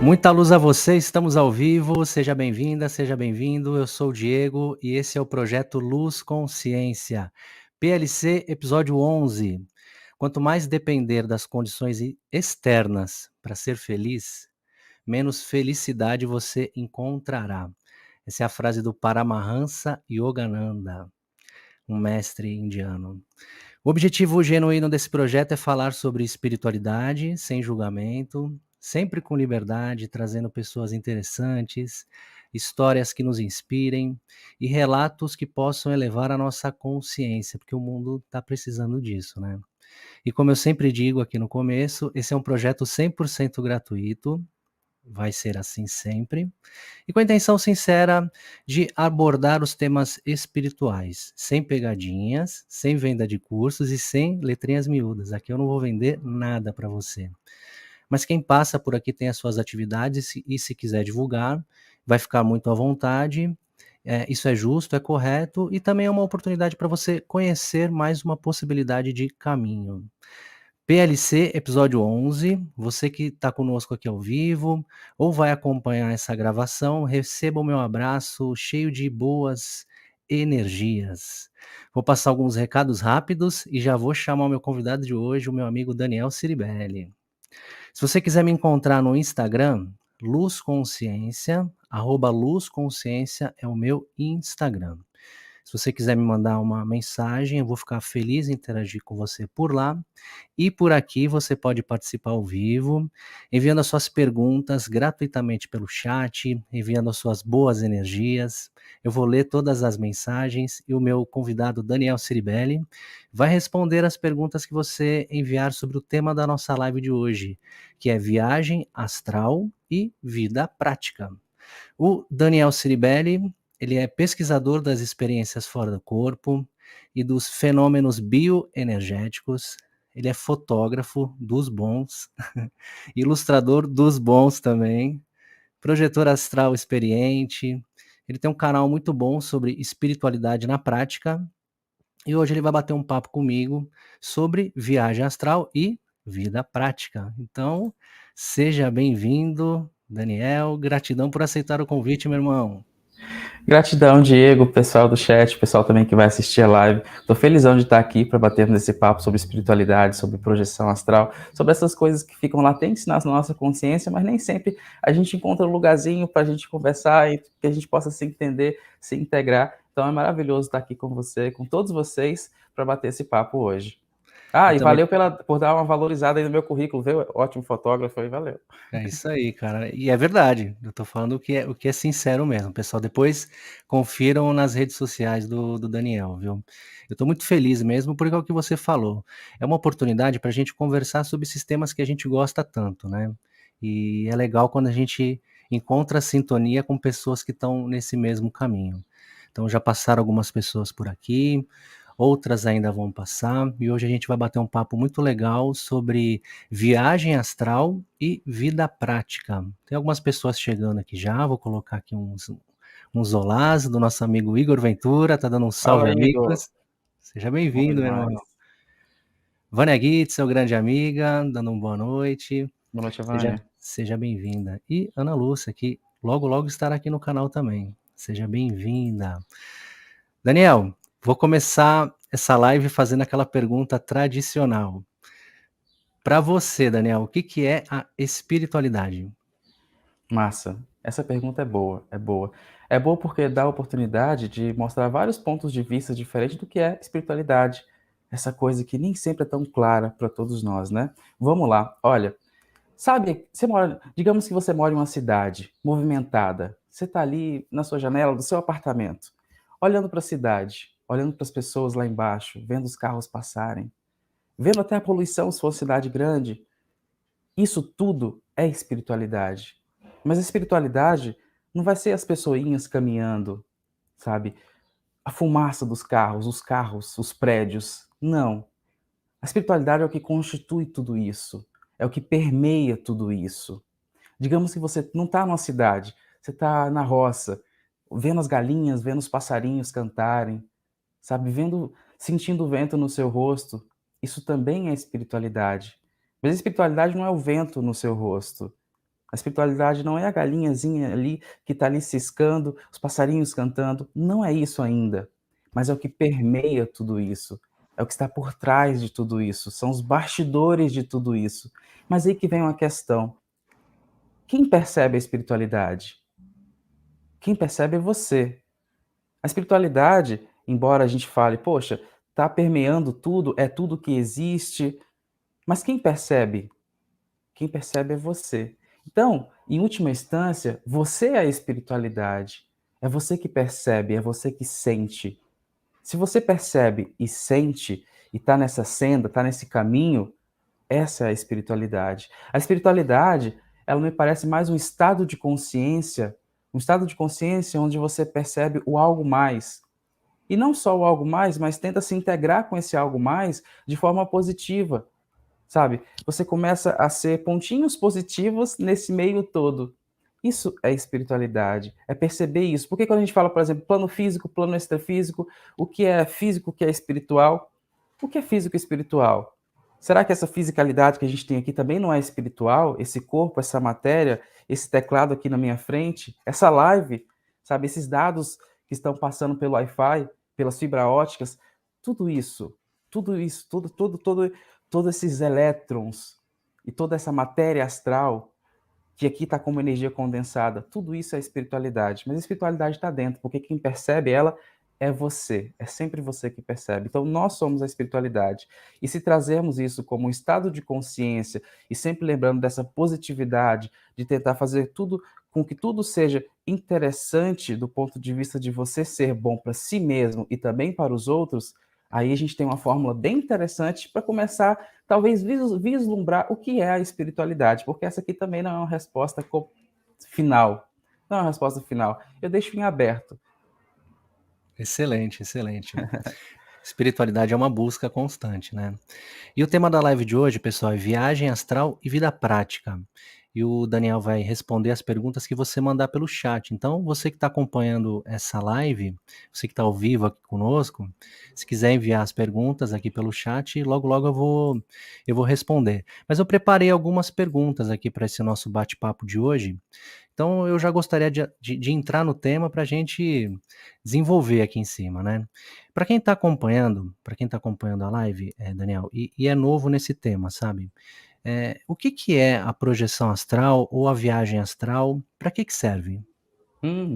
Muita luz a você, estamos ao vivo, seja bem-vinda, seja bem-vindo, eu sou o Diego e esse é o projeto Luz Consciência, PLC episódio 11. Quanto mais depender das condições externas para ser feliz, menos felicidade você encontrará. Essa é a frase do Paramahansa Yogananda, um mestre indiano. O objetivo genuíno desse projeto é falar sobre espiritualidade, sem julgamento, sempre com liberdade, trazendo pessoas interessantes, histórias que nos inspirem e relatos que possam elevar a nossa consciência, porque o mundo está precisando disso, né? E como eu sempre digo aqui no começo, esse é um projeto 100% gratuito, vai ser assim sempre, e com a intenção sincera de abordar os temas espirituais, sem pegadinhas, sem venda de cursos e sem letrinhas miúdas. Aqui eu não vou vender nada para você. Mas quem passa por aqui tem as suas atividades e se quiser divulgar, vai ficar muito à vontade. Isso é justo, é correto e também é uma oportunidade para você conhecer mais uma possibilidade de caminho. PLC episódio 11, você que está conosco aqui ao vivo ou vai acompanhar essa gravação, receba o meu abraço cheio de boas energias. Vou passar alguns recados rápidos e já vou chamar o meu convidado de hoje, o meu amigo Daniel Ciribelli. Se você quiser me encontrar no Instagram, Luz Consciência, @Luz Consciência é o meu Instagram. Se você quiser me mandar uma mensagem, eu vou ficar feliz em interagir com você por lá. E por aqui você pode participar ao vivo, enviando as suas perguntas gratuitamente pelo chat, enviando as suas boas energias. Eu vou ler todas as mensagens e o meu convidado Daniel Ciribelli vai responder as perguntas que você enviar sobre o tema da nossa live de hoje, que é viagem astral e vida prática. O Daniel Ciribelli, ele é pesquisador das experiências fora do corpo e dos fenômenos bioenergéticos. Ele é fotógrafo dos bons, ilustrador dos bons também, projetor astral experiente. Ele tem um canal muito bom sobre espiritualidade na prática e hoje ele vai bater um papo comigo sobre viagem astral e vida prática. Então, seja bem-vindo, Daniel. Gratidão por aceitar o convite, meu irmão. Gratidão, Diego, pessoal do chat, pessoal também que vai assistir a live. Tô felizão de estar aqui para bater nesse papo sobre espiritualidade, sobre projeção astral, sobre essas coisas que ficam latentes na nossa consciência, mas nem sempre a gente encontra um lugarzinho para a gente conversar e que a gente possa se entender, se integrar. Então é maravilhoso estar aqui com você, com todos vocês, para bater esse papo hoje. Eu E também. valeu por dar uma valorizada aí no meu currículo, viu? Ótimo fotógrafo aí, valeu. É isso aí, cara. E é verdade. Eu tô falando o que é sincero mesmo, pessoal. Depois confiram nas redes sociais do Daniel, viu? Eu tô muito feliz mesmo porque é o que você falou. É uma oportunidade para a gente conversar sobre sistemas que a gente gosta tanto, né? E é legal quando a gente encontra sintonia com pessoas que estão nesse mesmo caminho. Então já passaram algumas pessoas por aqui, outras ainda vão passar, e hoje a gente vai bater um papo muito legal sobre viagem astral e vida prática. Tem algumas pessoas chegando aqui já, vou colocar aqui uns olás do nosso amigo Igor Ventura, tá dando um Fala, salve, amigo. amigos. Seja Bom bem-vindo, meu demais. irmão. Vânia Guitz, seu grande amiga, dando uma boa noite. Boa noite, Seja, Vânia. seja bem-vinda. E Ana Lúcia, que logo, logo estará aqui no canal também. Seja bem-vinda. Daniel, vou começar essa live fazendo aquela pergunta tradicional. Para você, Daniel, o que que é a espiritualidade? Massa. Essa pergunta é boa, é boa. É boa porque dá a oportunidade de mostrar vários pontos de vista diferentes do que é espiritualidade. Essa coisa que nem sempre é tão clara para todos nós, né? Vamos lá. Olha, sabe, digamos que você mora em uma cidade movimentada. Você está ali na sua janela do seu apartamento, olhando para a cidade, olhando para as pessoas lá embaixo, vendo os carros passarem, vendo até a poluição se for uma cidade grande. Isso tudo é espiritualidade. Mas a espiritualidade não vai ser as pessoinhas caminhando, sabe? A fumaça dos carros, os carros, os prédios. Não. A espiritualidade é o que constitui tudo isso. É o que permeia tudo isso. Digamos que você não está numa cidade, você está na roça, vendo as galinhas, vendo os passarinhos cantarem, sabe? Sentindo o vento no seu rosto. Isso também é espiritualidade. Mas a espiritualidade não é o vento no seu rosto. A espiritualidade não é a galinhazinha ali que está ali ciscando, os passarinhos cantando, não é isso ainda, mas é o que permeia tudo isso, é o que está por trás de tudo isso, são os bastidores de tudo isso. Mas aí que vem uma questão: quem percebe a espiritualidade? Quem percebe é você. A espiritualidade, embora a gente fale: "Poxa, está permeando tudo, é tudo que existe", mas quem percebe? Quem percebe é você. Então, em última instância, você é a espiritualidade. É você que percebe, é você que sente. Se você percebe e sente, e está nessa senda, está nesse caminho, essa é a espiritualidade. A espiritualidade, ela me parece mais um estado de consciência onde você percebe o algo mais. E não só o algo mais, mas tenta se integrar com esse algo mais de forma positiva, sabe? Você começa a ser pontinhos positivos nesse meio todo. Isso é espiritualidade, é perceber isso. Porque quando a gente fala, por exemplo, plano físico, plano extrafísico, o que é físico, o que é espiritual? O que é físico e espiritual? Será que essa fisicalidade que a gente tem aqui também não é espiritual? Esse corpo, essa matéria, esse teclado aqui na minha frente, essa live, sabe? Esses dados que estão passando pelo Wi-Fi, pelas fibras óticas, tudo isso, todos esses elétrons e toda essa matéria astral que aqui está como energia condensada, tudo isso é espiritualidade. Mas a espiritualidade está dentro, porque quem percebe ela é você, é sempre você que percebe. Então nós somos a espiritualidade. E se trazermos isso como um estado de consciência e sempre lembrando dessa positividade, de tentar fazer tudo com que tudo seja interessante do ponto de vista de você ser bom para si mesmo e também para os outros, aí a gente tem uma fórmula bem interessante para começar, talvez, vislumbrar o que é a espiritualidade, porque essa aqui também não é uma resposta final. Não é uma resposta final. Eu deixo em aberto. Excelente, excelente. Espiritualidade é uma busca constante, né? E o tema da live de hoje, pessoal, é viagem astral e vida prática. E o Daniel vai responder as perguntas que você mandar pelo chat. Então, você que está acompanhando essa live, você que está ao vivo aqui conosco, se quiser enviar as perguntas aqui pelo chat, logo logo eu vou responder. Mas eu preparei algumas perguntas aqui para esse nosso bate-papo de hoje. Então, eu já gostaria de entrar no tema para a gente desenvolver aqui em cima, né? Para quem está acompanhando a live, Daniel, e é novo nesse tema, sabe? O que que é a projeção astral ou a viagem astral? Para que serve?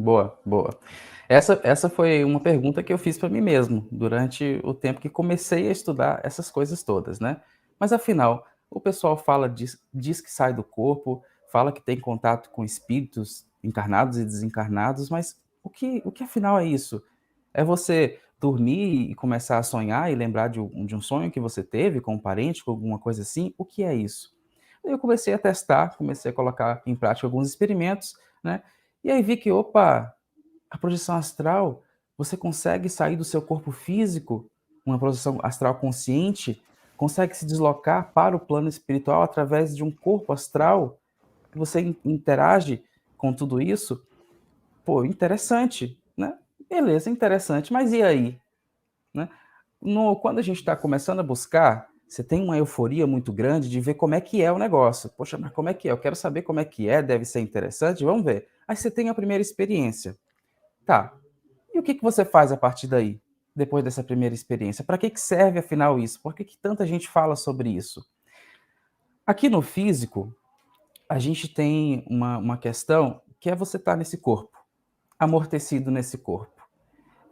Boa, boa. Essa foi uma pergunta que eu fiz para mim mesmo durante o tempo que comecei a estudar essas coisas todas, né? Mas afinal, o pessoal fala, diz que sai do corpo, fala que tem contato com espíritos encarnados e desencarnados, mas o que afinal é isso? É você dormir e começar a sonhar e lembrar de um sonho que você teve com um parente, com alguma coisa assim? O que é isso? Aí eu comecei a testar, comecei a colocar em prática alguns experimentos, né? E aí vi que, opa, a projeção astral, você consegue sair do seu corpo físico, uma projeção astral consciente, consegue se deslocar para o plano espiritual através de um corpo astral, que você interage com tudo isso. Pô, interessante, né? Beleza, interessante, mas e aí? Né? Quando a gente está começando a buscar, você tem uma euforia muito grande de ver como é que é o negócio. Poxa, mas como é que é? Eu quero saber como é que é, deve ser interessante, vamos ver. Aí você tem a primeira experiência. Tá, e o que você faz a partir daí, depois dessa primeira experiência? Para que serve afinal isso? Por que tanta gente fala sobre isso? Aqui no físico, a gente tem uma questão que é você estar nesse corpo, amortecido nesse corpo.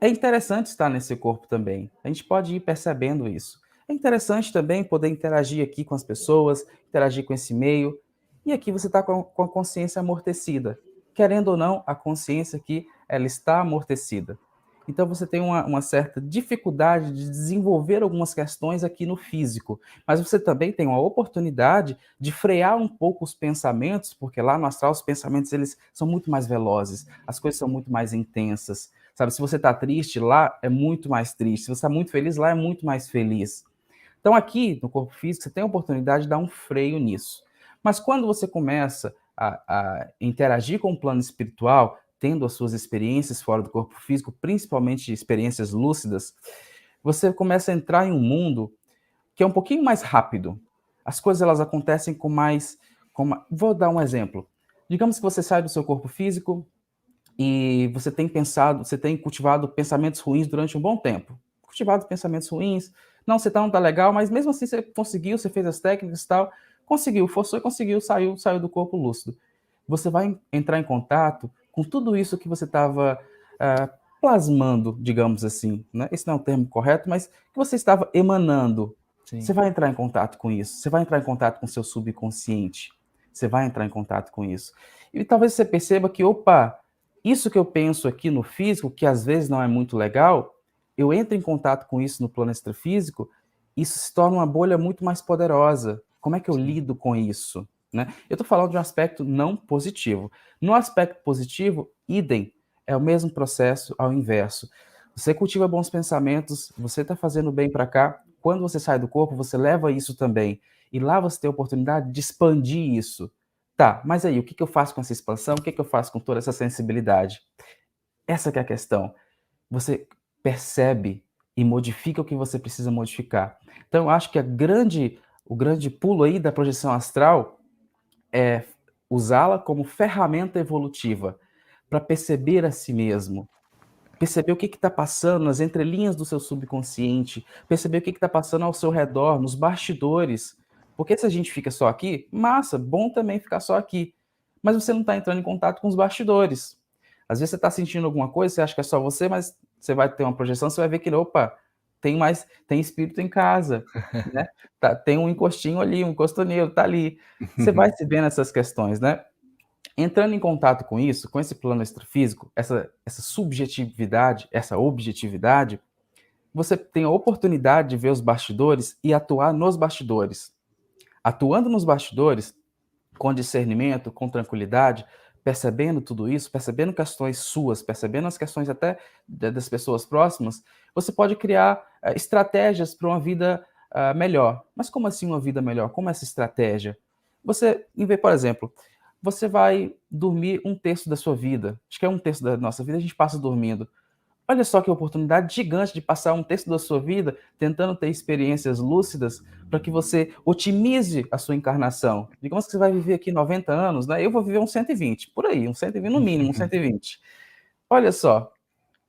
É interessante estar nesse corpo também. A gente pode ir percebendo isso. É interessante também poder interagir aqui com as pessoas, interagir com esse meio. E aqui você está com a consciência amortecida. Querendo ou não, a consciência aqui, ela está amortecida. Então você tem uma certa dificuldade de desenvolver algumas questões aqui no físico, mas você também tem uma oportunidade de frear um pouco os pensamentos, porque lá no astral os pensamentos eles são muito mais velozes, as coisas são muito mais intensas, sabe? Se você está triste, lá é muito mais triste, se você está muito feliz, lá é muito mais feliz. Então aqui no corpo físico você tem a oportunidade de dar um freio nisso. Mas quando você começa a interagir com o plano espiritual, tendo as suas experiências fora do corpo físico, principalmente experiências lúcidas, você começa a entrar em um mundo que é um pouquinho mais rápido. As coisas elas acontecem com mais... Vou dar um exemplo. Digamos que você sai do seu corpo físico e você tem cultivado pensamentos ruins durante um bom tempo. Cultivado pensamentos ruins, não, você não tá legal, mas mesmo assim você conseguiu, você fez as técnicas e tal, conseguiu, forçou e conseguiu, saiu do corpo lúcido. Você vai entrar em contato com tudo isso que você estava plasmando, digamos assim, né? Esse não é o termo correto, mas que você estava emanando. Sim, Você vai entrar em contato com isso, você vai entrar em contato com o seu subconsciente, você vai entrar em contato com isso. E talvez você perceba que, opa, isso que eu penso aqui no físico, que às vezes não é muito legal, eu entro em contato com isso no plano extrafísico, isso se torna uma bolha muito mais poderosa. Como é que eu sim, lido com isso? Né? Eu estou falando de um aspecto não positivo. No aspecto positivo, idem, é o mesmo processo ao inverso. Você cultiva bons pensamentos, você está fazendo bem para cá, quando você sai do corpo, você leva isso também. E lá você tem a oportunidade de expandir isso. Tá, mas aí, o que eu faço com essa expansão? O que eu faço com toda essa sensibilidade? Essa que é a questão. Você percebe e modifica o que você precisa modificar. Então, eu acho que o grande pulo aí da projeção astral é usá-la como ferramenta evolutiva para perceber a si mesmo, perceber o que está passando nas entrelinhas do seu subconsciente, perceber o que está passando ao seu redor, nos bastidores. Porque se a gente fica só aqui, massa, bom também ficar só aqui. Mas você não está entrando em contato com os bastidores. Às vezes você está sentindo alguma coisa, você acha que é só você, mas você vai ter uma projeção, você vai ver que, opa, tem espírito em casa, né? Tem um encostinho ali, um encostoneiro, tá ali. Você vai se ver nessas questões, né? Entrando em contato com isso, com esse plano extrafísico, essa subjetividade, essa objetividade, você tem a oportunidade de ver os bastidores e atuar nos bastidores. Atuando nos bastidores, com discernimento, com tranquilidade, percebendo tudo isso, percebendo questões suas, percebendo as questões até das pessoas próximas, você pode criar estratégias para uma vida melhor. Mas como assim uma vida melhor? Como essa estratégia? Você, por exemplo, você vai dormir um terço da sua vida. Acho que é um terço da nossa vida, a gente passa dormindo. Olha só que oportunidade gigante de passar um terço da sua vida tentando ter experiências lúcidas para que você otimize a sua encarnação. Digamos que você vai viver aqui 90 anos, né? Eu vou viver uns 120, por aí, uns 120, no mínimo, uns 120. Olha só,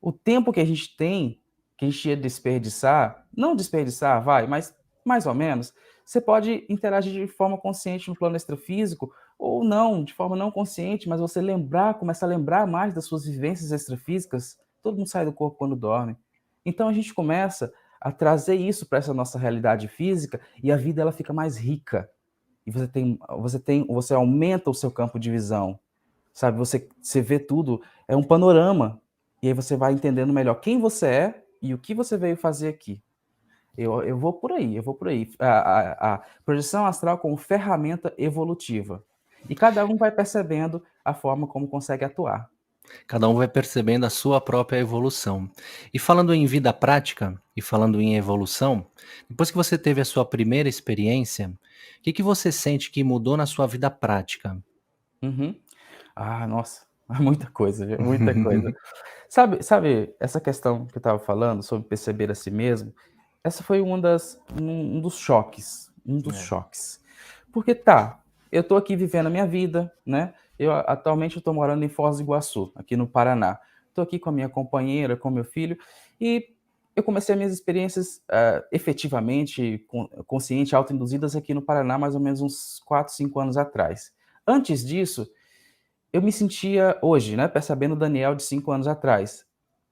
o tempo que a gente tem, que a gente ia desperdiçar, não desperdiçar, vai, mas mais ou menos, você pode interagir de forma consciente no plano extrafísico, ou não, de forma não consciente, mas você lembrar, começar a lembrar mais das suas vivências extrafísicas. Todo mundo sai do corpo quando dorme. Então a gente começa a trazer isso para essa nossa realidade física e a vida ela fica mais rica. E você aumenta o seu campo de visão, sabe? Você vê tudo, é um panorama. E aí você vai entendendo melhor quem você é e o que você veio fazer aqui. Eu vou por aí, eu vou por aí. A projeção astral como ferramenta evolutiva. E cada um vai percebendo a forma como consegue atuar. Cada um vai percebendo a sua própria evolução. E falando em vida prática, e falando em evolução, depois que você teve a sua primeira experiência, o que que você sente que mudou na sua vida prática? Uhum. Ah, nossa, muita coisa, viu, muita coisa. Sabe essa questão que eu estava falando sobre perceber a si mesmo, essa foi um dos choques, um dos É. choques. Porque tá, eu tô aqui vivendo a minha vida, né, atualmente eu tô morando em Foz do Iguaçu, aqui no Paraná. Tô aqui com a minha companheira, com meu filho, e eu comecei as minhas experiências, efetivamente consciente, autoinduzidas aqui no Paraná, mais ou menos uns 4, 5 anos atrás. Antes disso, eu me sentia hoje, né, percebendo o Daniel de 5 anos atrás,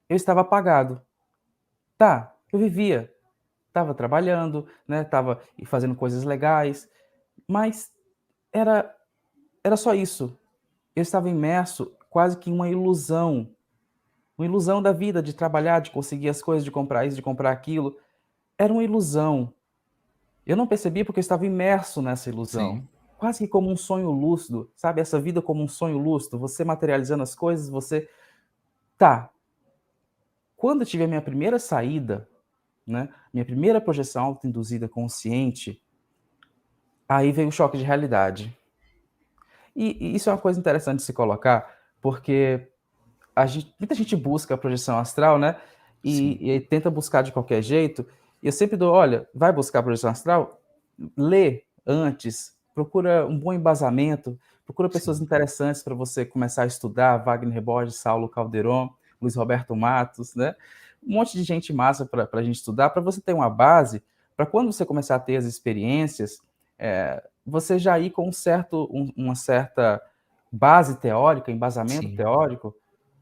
eu estava apagado. Tá, eu vivia, estava trabalhando, né, estava fazendo coisas legais, mas era era só isso. Eu estava imerso quase que em uma ilusão da vida, de trabalhar, de conseguir as coisas, de comprar isso, de comprar aquilo. Era uma ilusão. Eu não percebia porque eu estava imerso nessa ilusão. Sim. Quase que como um sonho lúcido, sabe, essa vida como um sonho lúcido, você materializando as coisas, você tá, quando eu tive a minha primeira saída, né, minha primeira projeção autoinduzida consciente, aí veio o choque de realidade. E isso é uma coisa interessante de se colocar, porque muita gente busca a projeção astral, né, Sim. e tenta buscar de qualquer jeito, e eu sempre dou: "Olha, vai buscar a projeção astral? Lê antes, procura um bom embasamento, procura pessoas Sim, interessantes para você começar a estudar, Wagner Borges, Saulo Calderon, Luiz Roberto Matos, né? Um monte de gente massa para a gente estudar, para você ter uma base, para quando você começar a ter as experiências, você já ir com uma certa base teórica, embasamento sim. teórico,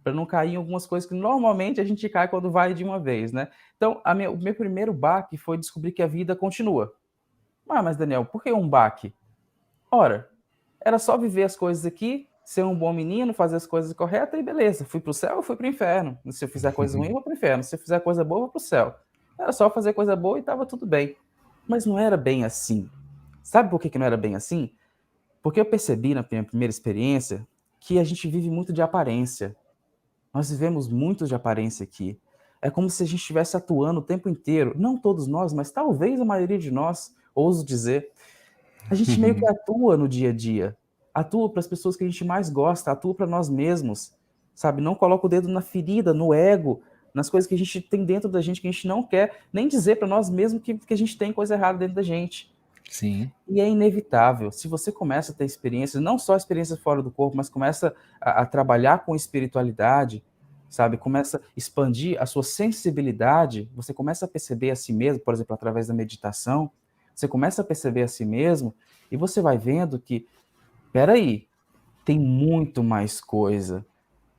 para não cair em algumas coisas que normalmente a gente cai quando vai de uma vez, né? Então, o meu primeiro baque foi descobrir que a vida continua. Ah, mas Daniel, por que um baque? Ora, era só viver as coisas aqui, ser um bom menino, fazer as coisas corretas e beleza. Fui para o céu, eu fui para o inferno. Se eu fizer coisa ruim, eu vou para o inferno. Se eu fizer coisa boa, eu vou para o céu. Era só fazer coisa boa e estava tudo bem. Mas não era bem assim. Sabe por que não era bem assim? Porque eu percebi na minha primeira experiência que a gente vive muito de aparência. Nós vivemos muito de aparência aqui. É como se a gente estivesse atuando o tempo inteiro, não todos nós, mas talvez a maioria de nós, ouso dizer, a gente meio que atua no dia a dia, atua para as pessoas que a gente mais gosta, atua para nós mesmos, sabe? Não coloca o dedo na ferida, no ego, nas coisas que a gente tem dentro da gente que a gente não quer nem dizer para nós mesmos que a gente tem coisa errada dentro da gente. Sim. E é inevitável. Se você começa a ter experiências, não só experiências fora do corpo, mas começa a trabalhar com espiritualidade, sabe? Começa a expandir a sua sensibilidade, você começa a perceber a si mesmo, por exemplo, através da meditação, você começa a perceber a si mesmo e você vai vendo que, peraí, tem muito mais coisa.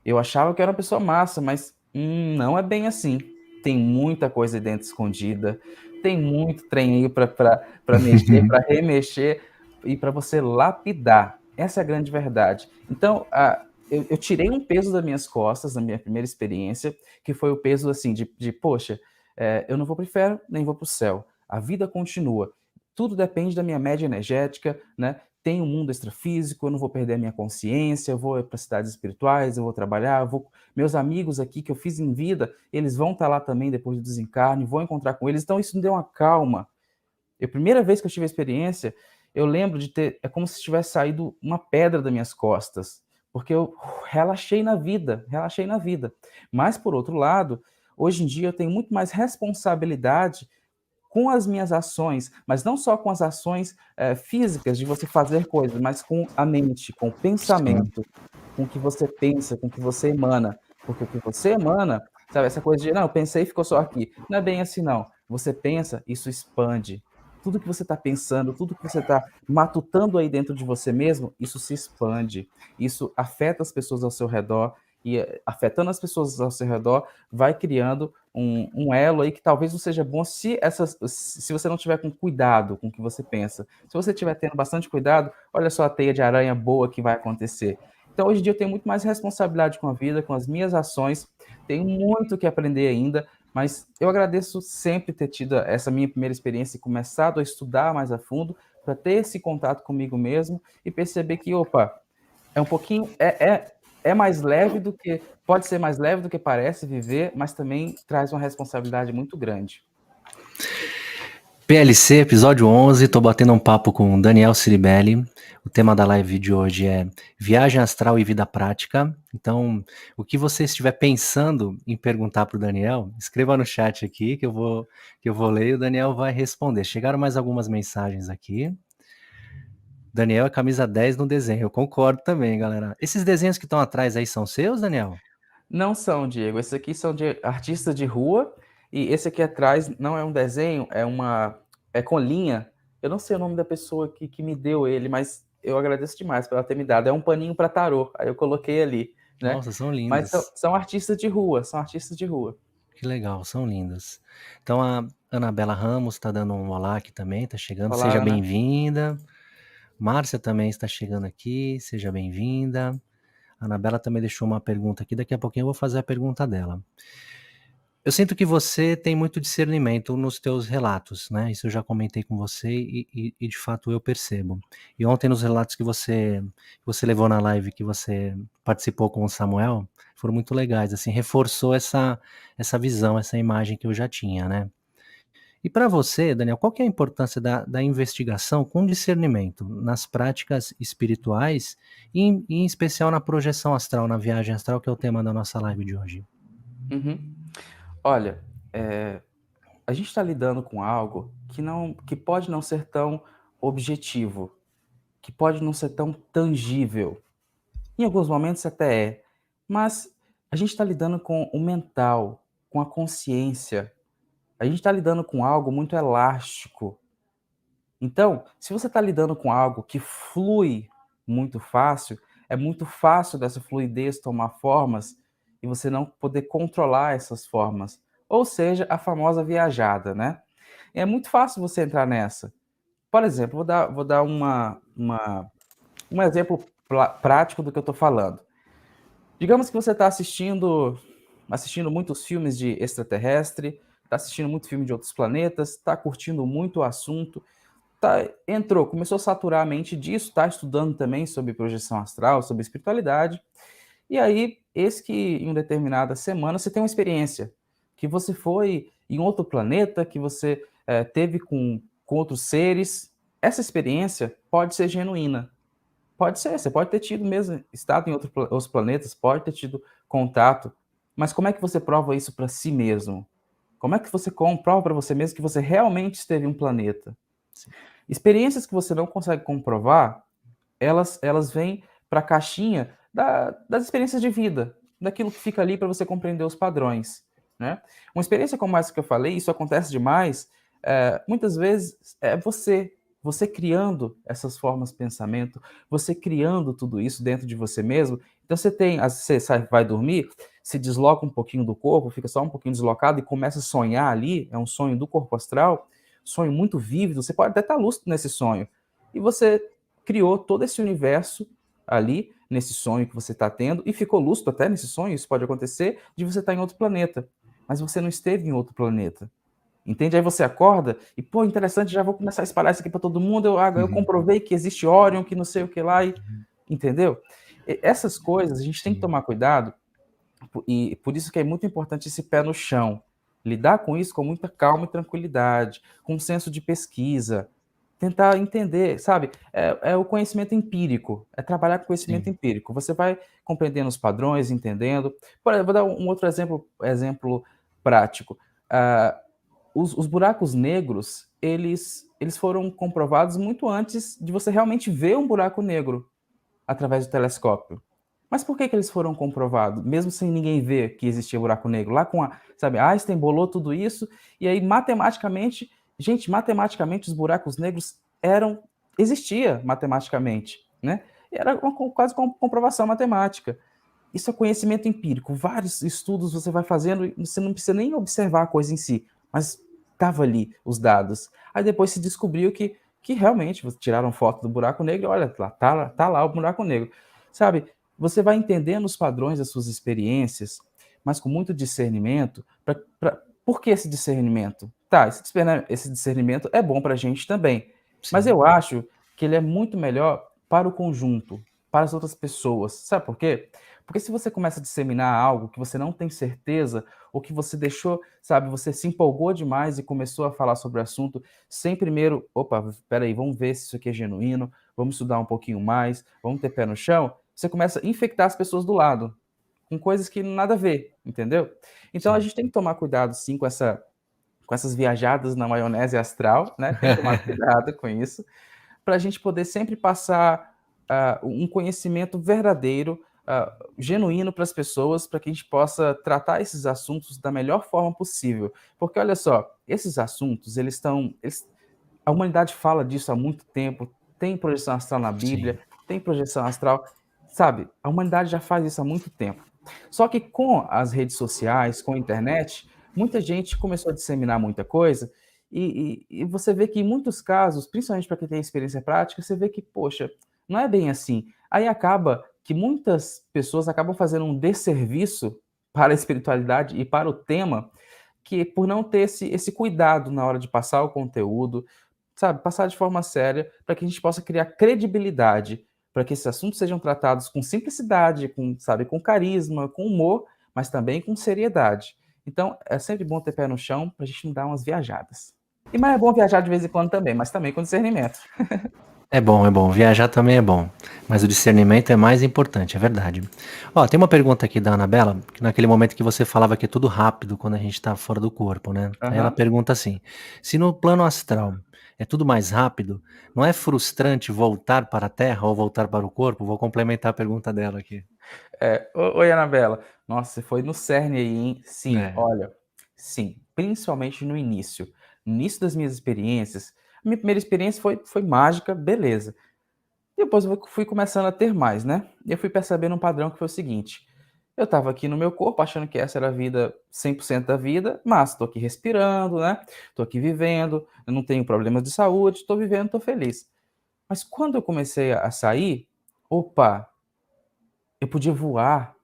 Eu achava que era uma pessoa massa, mas não é bem assim. Tem muita coisa aí dentro escondida, tem muito trem aí para mexer, para remexer e para você lapidar. Essa é a grande verdade. Então, eu tirei um peso das minhas costas na minha primeira experiência, que foi o peso assim poxa, eu não vou para o inferno, nem vou para o céu. A vida continua. Tudo depende da minha média energética, né? Tem um mundo extrafísico, eu não vou perder a minha consciência, eu vou para cidades espirituais, eu vou trabalhar, meus amigos aqui que eu fiz em vida, eles vão estar lá também depois do desencarne, vou encontrar com eles, então isso me deu uma calma. A primeira vez que eu tive a experiência, eu lembro de ter, é como se tivesse saído uma pedra das minhas costas, porque eu relaxei na vida, relaxei na vida. Mas, por outro lado, hoje em dia eu tenho muito mais responsabilidade com as minhas ações, mas não só com as ações físicas de você fazer coisas, mas com a mente, com o Sim. pensamento, com o que você pensa, com o que você emana. Porque o que você emana, sabe, essa coisa de, não, eu pensei e ficou só aqui. Não é bem assim, não. Você pensa, isso expande. Tudo que você está pensando, tudo que você está matutando aí dentro de você mesmo, isso se expande. Isso afeta as pessoas ao seu redor, e afetando as pessoas ao seu redor, vai criando um elo aí que talvez não seja bom se você não tiver com cuidado com o que você pensa. Se você estiver tendo bastante cuidado, olha só a teia de aranha boa que vai acontecer. Então, hoje em dia, eu tenho muito mais responsabilidade com a vida, com as minhas ações. Tenho muito que aprender ainda, mas eu agradeço sempre ter tido essa minha primeira experiência e começado a estudar mais a fundo para ter esse contato comigo mesmo e perceber que, opa, é um pouquinho, é mais leve do que, pode ser mais leve do que parece viver, mas também traz uma responsabilidade muito grande. PLC, episódio 11, tô batendo um papo com Daniel Ciribelli. O tema da live de hoje é viagem astral e vida prática. Então, o que você estiver pensando em perguntar para o Daniel, escreva no chat aqui que eu vou ler e o Daniel vai responder. Chegaram mais algumas mensagens aqui. Daniel é camisa 10 no desenho, eu concordo também, galera. Esses desenhos que estão atrás aí são seus, Daniel? Não são, Diego. Esses aqui são de artistas de rua, e esse aqui atrás não é um desenho, é com linha. Eu não sei o nome da pessoa que me deu ele, mas eu agradeço demais por ela ter me dado. É um paninho para tarô, aí eu coloquei ali, né? Nossa, são Mas lindos. são artistas de rua, são artistas de rua. Que legal, são lindas. Então a Anabela Ramos está dando um olá aqui também, está chegando. Olá, Seja Ana. bem-vinda. Márcia também está chegando aqui, seja bem-vinda. A Anabela também deixou uma pergunta aqui, daqui a pouquinho eu vou fazer a pergunta dela. Eu sinto que você tem muito discernimento nos teus relatos, né? Isso eu já comentei com você e de fato eu percebo. E ontem nos relatos que você levou na live, que você participou com o Samuel, foram muito legais, assim, reforçou essa visão, essa imagem que eu já tinha, né? E para você, Daniel, qual que é a importância da investigação com discernimento nas práticas espirituais e em especial na projeção astral, na viagem astral, que é o tema da nossa live de hoje? Uhum. Olha, a gente está lidando com algo que pode não ser tão objetivo, que pode não ser tão tangível. Em alguns momentos até é, mas a gente está lidando com o mental, com a consciência. A gente está lidando com algo muito elástico. Então, se você está lidando com algo que flui muito fácil, é muito fácil dessa fluidez tomar formas e você não poder controlar essas formas. Ou seja, a famosa viajada, né? É muito fácil você entrar nessa. Por exemplo, vou dar um exemplo prático do que eu estou falando. Digamos que você está assistindo muitos filmes de extraterrestre, está assistindo muito filme de outros planetas, está curtindo muito o assunto, começou a saturar a mente disso, está estudando também sobre projeção astral, sobre espiritualidade, e aí, eis que em uma determinada semana você tem uma experiência, que você foi em outro planeta, que você teve com outros seres. Essa experiência pode ser genuína. Pode ser, você pode ter tido mesmo, estado em outros planetas, pode ter tido contato, mas como é que você prova isso para si mesmo? Como é que você comprova para você mesmo que você realmente esteve em um planeta? Sim. Experiências que você não consegue comprovar, elas vêm para a caixinha das experiências de vida, daquilo que fica ali para você compreender os padrões, né. Uma experiência como essa que eu falei, isso acontece demais, muitas vezes é você criando essas formas de pensamento, você criando tudo isso dentro de você mesmo. Então você vai dormir, se desloca um pouquinho do corpo, fica só um pouquinho deslocado e começa a sonhar ali, é um sonho do corpo astral, sonho muito vívido, você pode até estar lúcido nesse sonho. E você criou todo esse universo ali, nesse sonho que você está tendo, e ficou lúcido até nesse sonho, isso pode acontecer, de você estar em outro planeta. Mas você não esteve em outro planeta. Entende? Aí você acorda e, pô, interessante, já vou começar a espalhar isso aqui para todo mundo. Eu Uhum. comprovei que existe Orion, que não sei o que lá, entendeu? Essas coisas a gente tem que Sim. tomar cuidado, e por isso que é muito importante esse pé no chão. Lidar com isso com muita calma e tranquilidade, com um senso de pesquisa, tentar entender, sabe? É o conhecimento empírico, é trabalhar com conhecimento Sim. empírico. Você vai compreendendo os padrões, entendendo. Por exemplo, vou dar um outro exemplo prático. Ah, os buracos negros, eles foram comprovados muito antes de você realmente ver um buraco negro através do telescópio. Mas por que que eles foram comprovados, mesmo sem ninguém ver que existia buraco negro? Lá com sabe, Einstein bolou tudo isso, e aí matematicamente, gente, matematicamente os buracos negros existia matematicamente, né? Era quase como comprovação matemática. Isso é conhecimento empírico. Vários estudos você vai fazendo e você não precisa nem observar a coisa em si, mas estava ali os dados. Aí depois se descobriu que realmente tiraram foto do buraco negro e olha, tá lá o buraco negro. Sabe, você vai entendendo os padrões das suas experiências, mas com muito discernimento. Por que esse discernimento? Tá, esse discernimento é bom para a gente também, mas Sim. eu acho que ele é muito melhor para o conjunto, para as outras pessoas. Sabe por quê? Porque se você começa a disseminar algo que você não tem certeza, ou que você deixou, sabe, você se empolgou demais e começou a falar sobre o assunto sem primeiro, opa, espera aí, vamos ver se isso aqui é genuíno, vamos estudar um pouquinho mais, vamos ter pé no chão, você começa a infectar as pessoas do lado, com coisas que nada a ver, entendeu? Então a Sim. gente tem que tomar cuidado sim com essas viajadas na maionese astral, né? Tem que tomar cuidado com isso, para a gente poder sempre passar um conhecimento verdadeiro, genuíno para as pessoas, para que a gente possa tratar esses assuntos da melhor forma possível. Porque olha só, esses assuntos, a humanidade fala disso há muito tempo, tem projeção astral na Bíblia, Sim. tem projeção astral, sabe? A humanidade já faz isso há muito tempo. Só que com as redes sociais, com a internet, muita gente começou a disseminar muita coisa e você vê que em muitos casos, principalmente para quem tem experiência prática, você vê que, poxa, não é bem assim. Aí acaba que muitas pessoas acabam fazendo um desserviço para a espiritualidade e para o tema, que por não ter esse cuidado na hora de passar o conteúdo, sabe, passar de forma séria, para que a gente possa criar credibilidade, para que esses assuntos sejam tratados com simplicidade, sabe, com carisma, com humor, mas também com seriedade. Então, é sempre bom ter pé no chão para a gente não dar umas viajadas. Mas é bom viajar de vez em quando também, mas também com discernimento. É bom, viajar também é bom, mas o discernimento é mais importante, é verdade. Ó, tem uma pergunta aqui da Anabela, que naquele momento que você falava que é tudo rápido quando a gente tá fora do corpo, né? Aí ela Aham. pergunta assim: se no plano astral é tudo mais rápido, não é frustrante voltar para a Terra ou voltar para o corpo? Vou complementar a pergunta dela aqui. Oi, Anabela. Nossa, você foi no cerne aí, hein? Sim, É. olha, sim, principalmente no início. No início das minhas experiências, a minha primeira experiência foi mágica, beleza. Depois eu fui começando a ter mais, né? E eu fui percebendo um padrão que foi o seguinte: eu estava aqui no meu corpo achando que essa era a vida, 100% da vida, mas estou aqui respirando, né? Estou aqui vivendo, eu não tenho problemas de saúde, estou vivendo, estou feliz. Mas quando eu comecei a sair, opa, eu podia voar,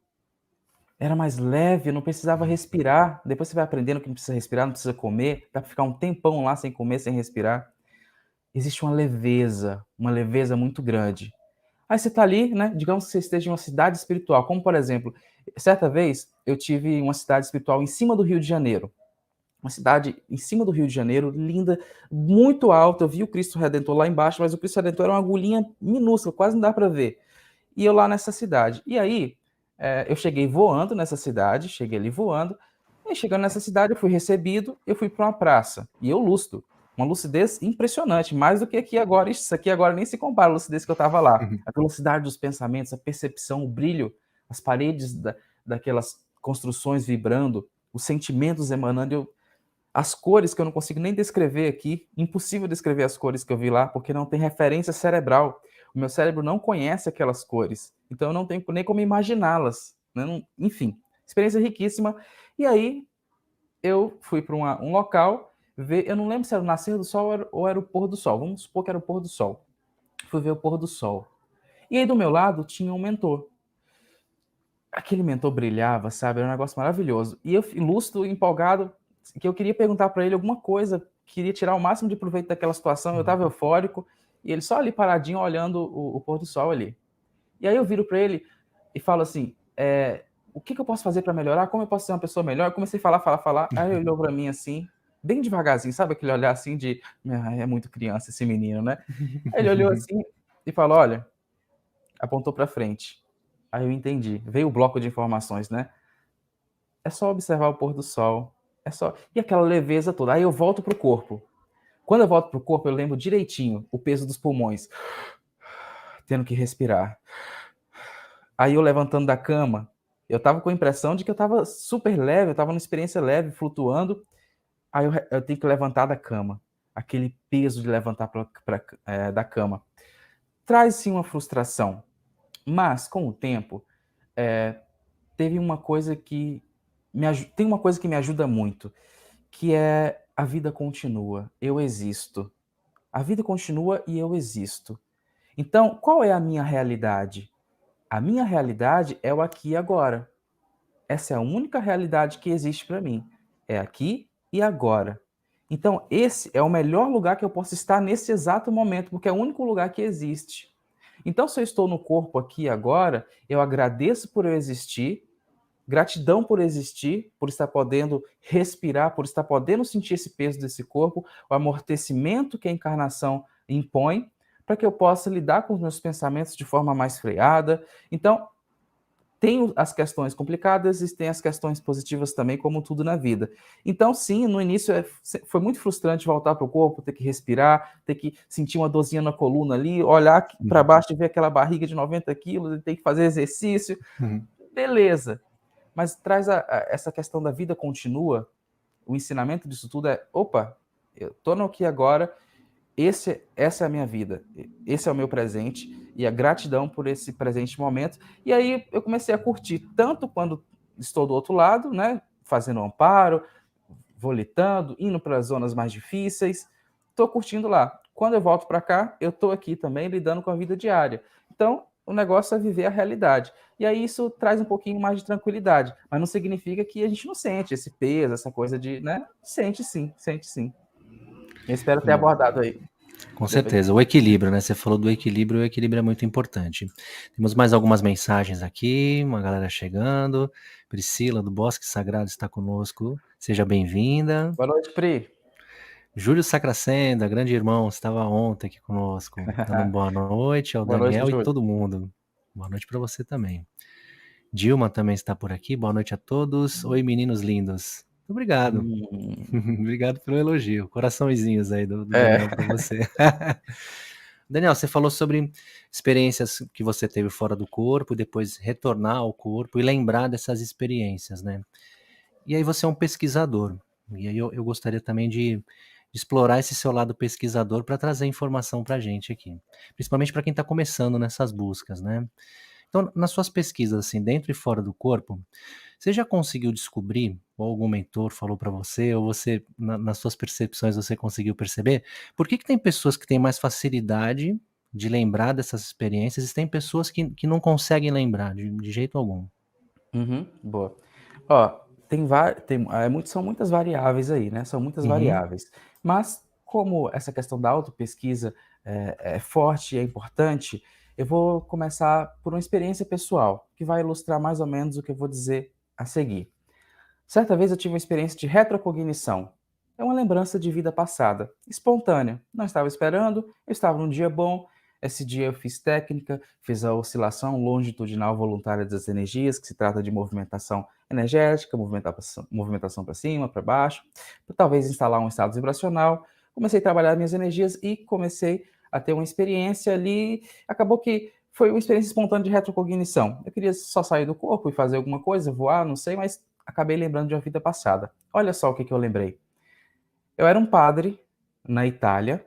era mais leve, eu não precisava respirar. Depois você vai aprendendo que não precisa respirar, não precisa comer, dá para ficar um tempão lá sem comer, sem respirar. Existe uma leveza muito grande. Aí você está ali, né, digamos que você esteja em uma cidade espiritual, como por exemplo, certa vez eu tive uma cidade espiritual em cima do Rio de Janeiro. Uma cidade em cima do Rio de Janeiro, linda, muito alta. Eu vi o Cristo Redentor lá embaixo, mas o Cristo Redentor era uma agulhinha minúscula, quase não dá para ver. E eu lá nessa cidade. E aí, eu cheguei voando nessa cidade, cheguei ali voando. E chegando nessa cidade, eu fui recebido, eu fui para uma praça. E eu lúcido. Uma lucidez impressionante, mais do que aqui agora. Isso aqui agora nem se compara à lucidez que eu estava lá. Uhum. A velocidade dos pensamentos, a percepção, o brilho, as paredes daquelas construções vibrando, os sentimentos emanando. As cores que eu não consigo nem descrever aqui, impossível descrever as cores que eu vi lá, porque não tem referência cerebral. O meu cérebro não conhece aquelas cores, então eu não tenho nem como imaginá-las. Né? Enfim, experiência riquíssima. E aí eu fui para um local ver, eu não lembro se era o nascer do sol ou era o pôr do sol. Vamos supor que era o pôr do sol. Fui ver o pôr do sol. E aí do meu lado tinha um mentor. Aquele mentor brilhava, sabe? Era um negócio maravilhoso. E eu, lúcido, empolgado, que eu queria perguntar para ele alguma coisa, queria tirar o máximo de proveito daquela situação. Eu estava eufórico e ele só ali paradinho olhando o pôr do sol ali. E aí eu viro para ele e falo assim: o que eu posso fazer para melhorar? Como eu posso ser uma pessoa melhor? Eu comecei a falar, falar, falar. Aí ele olhou para mim assim, bem devagarzinho, sabe aquele olhar assim de é muito criança esse menino, né? Aí ele olhou assim e falou: olha, apontou para frente. Aí eu entendi. Veio o bloco de informações, né? É só observar o pôr do sol. É só. E aquela leveza toda. Aí eu volto pro corpo. Quando eu volto pro corpo, eu lembro direitinho o peso dos pulmões, tendo que respirar. Aí eu levantando da cama, eu tava com a impressão de que eu tava super leve, eu tava numa experiência leve, flutuando. Aí eu tenho que levantar da cama. Aquele peso de levantar da cama. Traz sim uma frustração. Mas, com o tempo, teve uma coisa que tem uma coisa que me ajuda muito, que é a vida continua, eu existo. A vida continua e eu existo. Então, qual é a minha realidade? A minha realidade é o aqui e agora. Essa é a única realidade que existe para mim. É aqui e agora. Então, esse é o melhor lugar que eu posso estar nesse exato momento, porque é o único lugar que existe. Então, se eu estou no corpo aqui e agora, eu agradeço por eu existir. Gratidão por existir, por estar podendo respirar, por estar podendo sentir esse peso desse corpo, o amortecimento que a encarnação impõe, para que eu possa lidar com os meus pensamentos de forma mais freada. Então, tem as questões complicadas e tem as questões positivas também, como tudo na vida. Então, sim, no início foi muito frustrante voltar para o corpo, ter que respirar, ter que sentir uma dorzinha na coluna ali, olhar para baixo e ver aquela barriga de 90 quilos e ter que fazer exercício. Beleza. Mas traz essa questão da vida continua, o ensinamento disso tudo é, opa, eu estou no aqui agora, essa é a minha vida, esse é o meu presente, e a gratidão por esse presente momento. E aí eu comecei a curtir, tanto quando estou do outro lado, né, fazendo um amparo, volitando, indo para as zonas mais difíceis, estou curtindo lá. Quando eu volto para cá, eu estou aqui também lidando com a vida diária. Então, o negócio é viver a realidade. E aí isso traz um pouquinho mais de tranquilidade, mas não significa que a gente não sente esse peso, essa coisa de, né? Sente sim, sente sim. Eu espero ter abordado aí. Com certeza, o equilíbrio, né? Você falou do equilíbrio, o equilíbrio é muito importante. Temos mais algumas mensagens aqui, uma galera chegando. Priscila, do Bosque Sagrado, está conosco. Seja bem-vinda. Boa noite, Pri. Júlio Sacracenda, grande irmão, estava ontem aqui conosco, dando uma boa noite ao Boa noite, Daniel e Júlio. todo mundo. Boa noite para você também. Dilma também está por aqui, boa noite a todos. Oi, meninos lindos. Obrigado. Obrigado pelo elogio. Coraçõezinhos aí do É. Daniel para você. Daniel, você falou sobre experiências que você teve fora do corpo, depois retornar ao corpo e lembrar dessas experiências, né? E aí você é um pesquisador. E aí eu gostaria também de explorar esse seu lado pesquisador para trazer informação para a gente aqui. Principalmente para quem está começando nessas buscas, né? Então, nas suas pesquisas, assim, dentro e fora do corpo, você já conseguiu descobrir, ou algum mentor falou para você, ou você, nas suas percepções, você conseguiu perceber, por que que tem pessoas que têm mais facilidade de lembrar dessas experiências e tem pessoas que não conseguem lembrar de jeito algum? Boa. Ó, são muitas variáveis aí, né, são muitas Uhum, variáveis. Mas como essa questão da autopesquisa é forte e é importante, eu vou começar por uma experiência pessoal, que vai ilustrar mais ou menos o que eu vou dizer a seguir. Certa vez eu tive uma experiência de retrocognição. É uma lembrança de vida passada, espontânea. Não estava esperando, eu estava num dia bom. Esse dia eu fiz técnica, fiz a oscilação longitudinal voluntária das energias, que se trata de movimentação energética, movimentação para cima, para baixo, para talvez instalar um estado vibracional. Comecei a trabalhar minhas energias e comecei a ter uma experiência ali. Acabou que foi uma experiência espontânea de retrocognição. Eu queria só sair do corpo e fazer alguma coisa, voar, não sei, mas acabei lembrando de uma vida passada. Olha só o que eu lembrei. Eu era um padre na Itália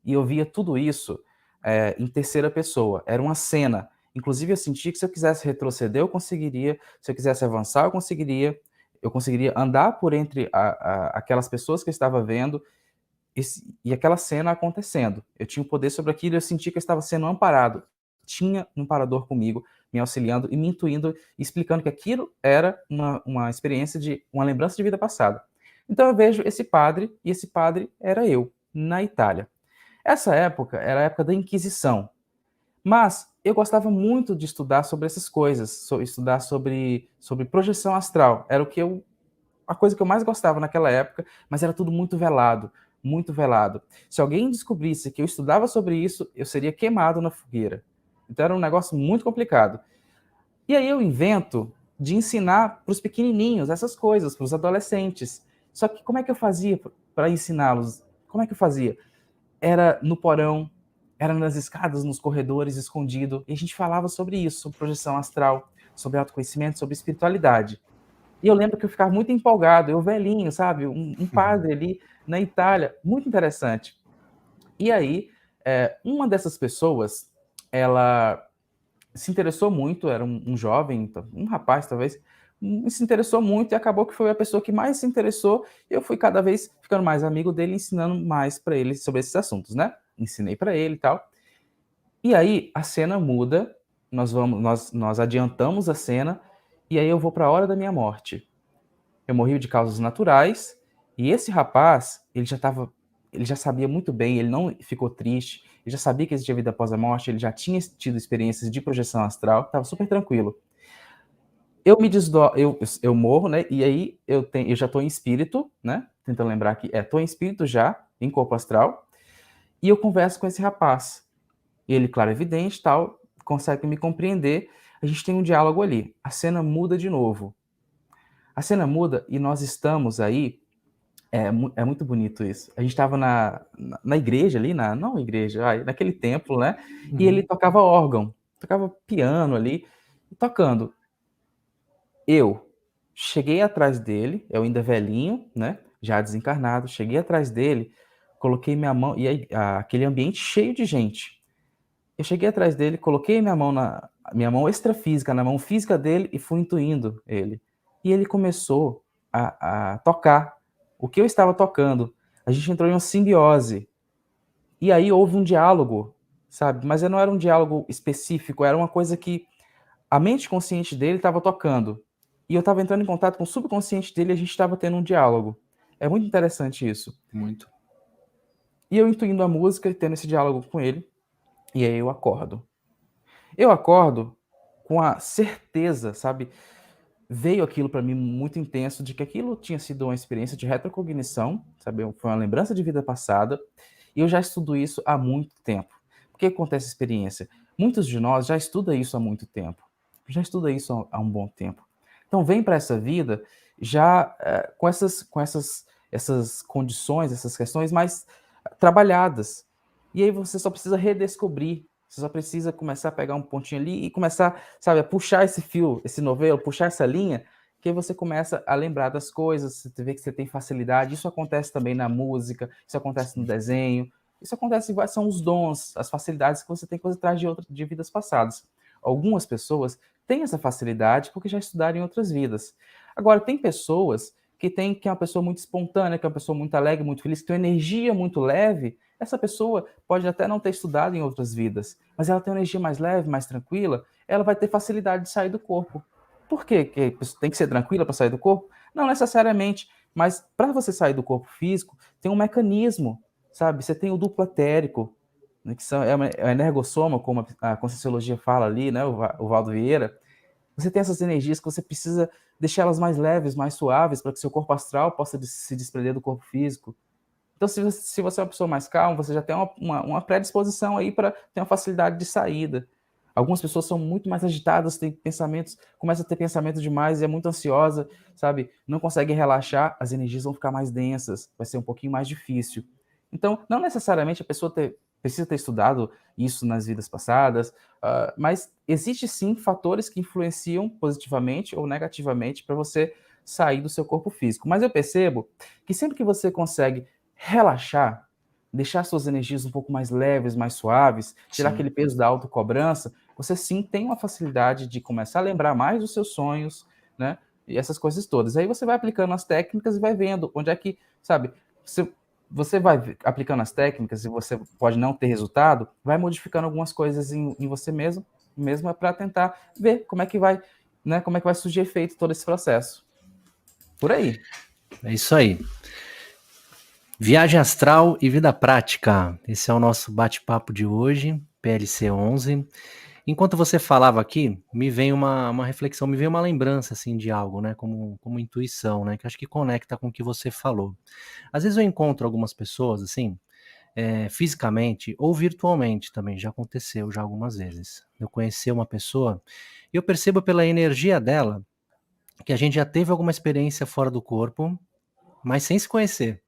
e eu via tudo isso em terceira pessoa. Era uma cena. Inclusive, eu senti que se eu quisesse retroceder, eu conseguiria. Se eu quisesse avançar, eu conseguiria. Eu conseguiria andar por entre aquelas pessoas que eu estava vendo e aquela cena acontecendo. Eu tinha o poder sobre aquilo e eu senti que eu estava sendo amparado. Tinha um amparador comigo, me auxiliando e me intuindo, explicando que aquilo era uma experiência de uma lembrança de vida passada. Então eu vejo esse padre, e esse padre era eu, na Itália. Essa época era a época da Inquisição, mas eu gostava muito de estudar sobre essas coisas, estudar sobre projeção astral. Era a coisa que eu mais gostava naquela época, mas era tudo muito velado, muito velado. Se alguém descobrisse que eu estudava sobre isso, eu seria queimado na fogueira. Então era um negócio muito complicado. E aí eu invento de ensinar para os pequenininhos essas coisas, para os adolescentes. Só que como é que eu fazia para ensiná-los? Como é que eu fazia? Era no porão, era nas escadas, nos corredores, escondido. E a gente falava sobre isso, sobre projeção astral, sobre autoconhecimento, sobre espiritualidade. E eu lembro que eu ficava muito empolgado, eu velhinho, sabe, um padre ali na Itália, muito interessante. E aí, uma dessas pessoas, ela se interessou muito, era um jovem, então, um rapaz talvez, se interessou muito e acabou que foi a pessoa que mais se interessou, e eu fui cada vez ficando mais amigo dele, ensinando mais para ele sobre esses assuntos, né. Ensinei para ele e tal. E aí a cena muda, nós adiantamos a cena, e aí eu vou para a hora da minha morte. Eu morri de causas naturais, e esse rapaz, ele já sabia muito bem, ele não ficou triste, ele já sabia que existia vida após a morte, ele já tinha tido experiências de projeção astral, estava super tranquilo. Eu me desdo eu morro, né, e aí eu já estou em espírito, né, tentando lembrar aqui, estou em espírito já, em corpo astral, e eu converso com esse rapaz. Ele, claro, evidente, tal, consegue me compreender, a gente tem um diálogo ali. A cena muda de novo. A cena muda e nós estamos aí. É muito bonito isso. A gente estava na igreja ali, não igreja, naquele templo, né? E ele uhum. tocava órgão, tocava piano ali, tocando. Eu cheguei atrás dele, eu ainda velhinho, né? Já desencarnado, cheguei atrás dele, coloquei minha mão, e aí, aquele ambiente cheio de gente. Eu cheguei atrás dele, coloquei minha mão extrafísica na mão física dele e fui intuindo ele. E ele começou a tocar o que eu estava tocando. A gente entrou em uma simbiose. E aí houve um diálogo, sabe? Mas não era um diálogo específico, era uma coisa que a mente consciente dele estava tocando. E eu estava entrando em contato com o subconsciente dele e a gente estava tendo um diálogo. É muito interessante isso. Muito. E eu intuindo a música, tendo esse diálogo com ele, e aí eu acordo. Eu acordo com a certeza, sabe? veio aquilo para mim muito intenso, de que aquilo tinha sido uma experiência de retrocognição, sabe, foi uma lembrança de vida passada, e eu já estudo isso há muito tempo. Por que acontece essa experiência? Muitos de nós já estuda isso há muito tempo, já estuda isso há um bom tempo. Então vem para essa vida já essas condições, essas questões mais trabalhadas. E aí você só precisa redescobrir, você só precisa começar a pegar um pontinho ali e começar, sabe, a puxar esse fio, esse novelo, puxar essa linha, que aí você começa a lembrar das coisas, você vê que você tem facilidade. Isso acontece também na música, isso acontece no desenho, isso acontece, são os dons, as facilidades que você tem que você traz de vidas passadas. Algumas pessoas têm essa facilidade porque já estudaram em outras vidas. Agora, tem pessoas que é uma pessoa muito espontânea, que é uma pessoa muito alegre, muito feliz, que tem uma energia muito leve. Essa pessoa pode até não ter estudado em outras vidas, mas ela tem uma energia mais leve, mais tranquila, ela vai ter facilidade de sair do corpo. Por quê? Que a pessoa tem que ser tranquila para sair do corpo? Não necessariamente, mas para você sair do corpo físico, tem um mecanismo, sabe? Você tem o duplo etérico, né, que é uma energossoma, como a Conscienciologia fala ali, né, o Valdo Vieira. Você tem essas energias que você precisa deixá-las mais leves, mais suaves, para que seu corpo astral possa se desprender do corpo físico. Então, se você é uma pessoa mais calma, você já tem uma predisposição aí para ter uma facilidade de saída. Algumas pessoas são muito mais agitadas, têm pensamentos, começam a ter pensamento demais e é muito ansiosa, sabe? Não consegue relaxar, as energias vão ficar mais densas, vai ser um pouquinho mais difícil. Então, não necessariamente a pessoa precisa ter estudado isso nas vidas passadas, mas existe sim fatores que influenciam positivamente ou negativamente para você sair do seu corpo físico. Mas eu percebo que sempre que você consegue relaxar, deixar suas energias um pouco mais leves, mais suaves, tirar Sim. aquele peso da autocobrança, você sim tem uma facilidade de começar a lembrar mais dos seus sonhos, né? E essas coisas todas. Aí você vai aplicando as técnicas e vai vendo onde é que, sabe, você vai aplicando as técnicas e você pode não ter resultado, vai modificando algumas coisas em você mesmo para tentar ver como é que vai, né, como é que vai surgir efeito todo esse processo. Por aí. É isso aí. Viagem astral e vida prática. Esse é o nosso bate-papo de hoje, PLC 11. Enquanto você falava aqui, me vem uma reflexão, me veio uma lembrança assim de algo, né, como intuição, né, que acho que conecta com o que você falou. Às vezes eu encontro algumas pessoas assim, fisicamente ou virtualmente também, já aconteceu já algumas vezes. Eu conheci uma pessoa e eu percebo pela energia dela que a gente já teve alguma experiência fora do corpo, mas sem se conhecer.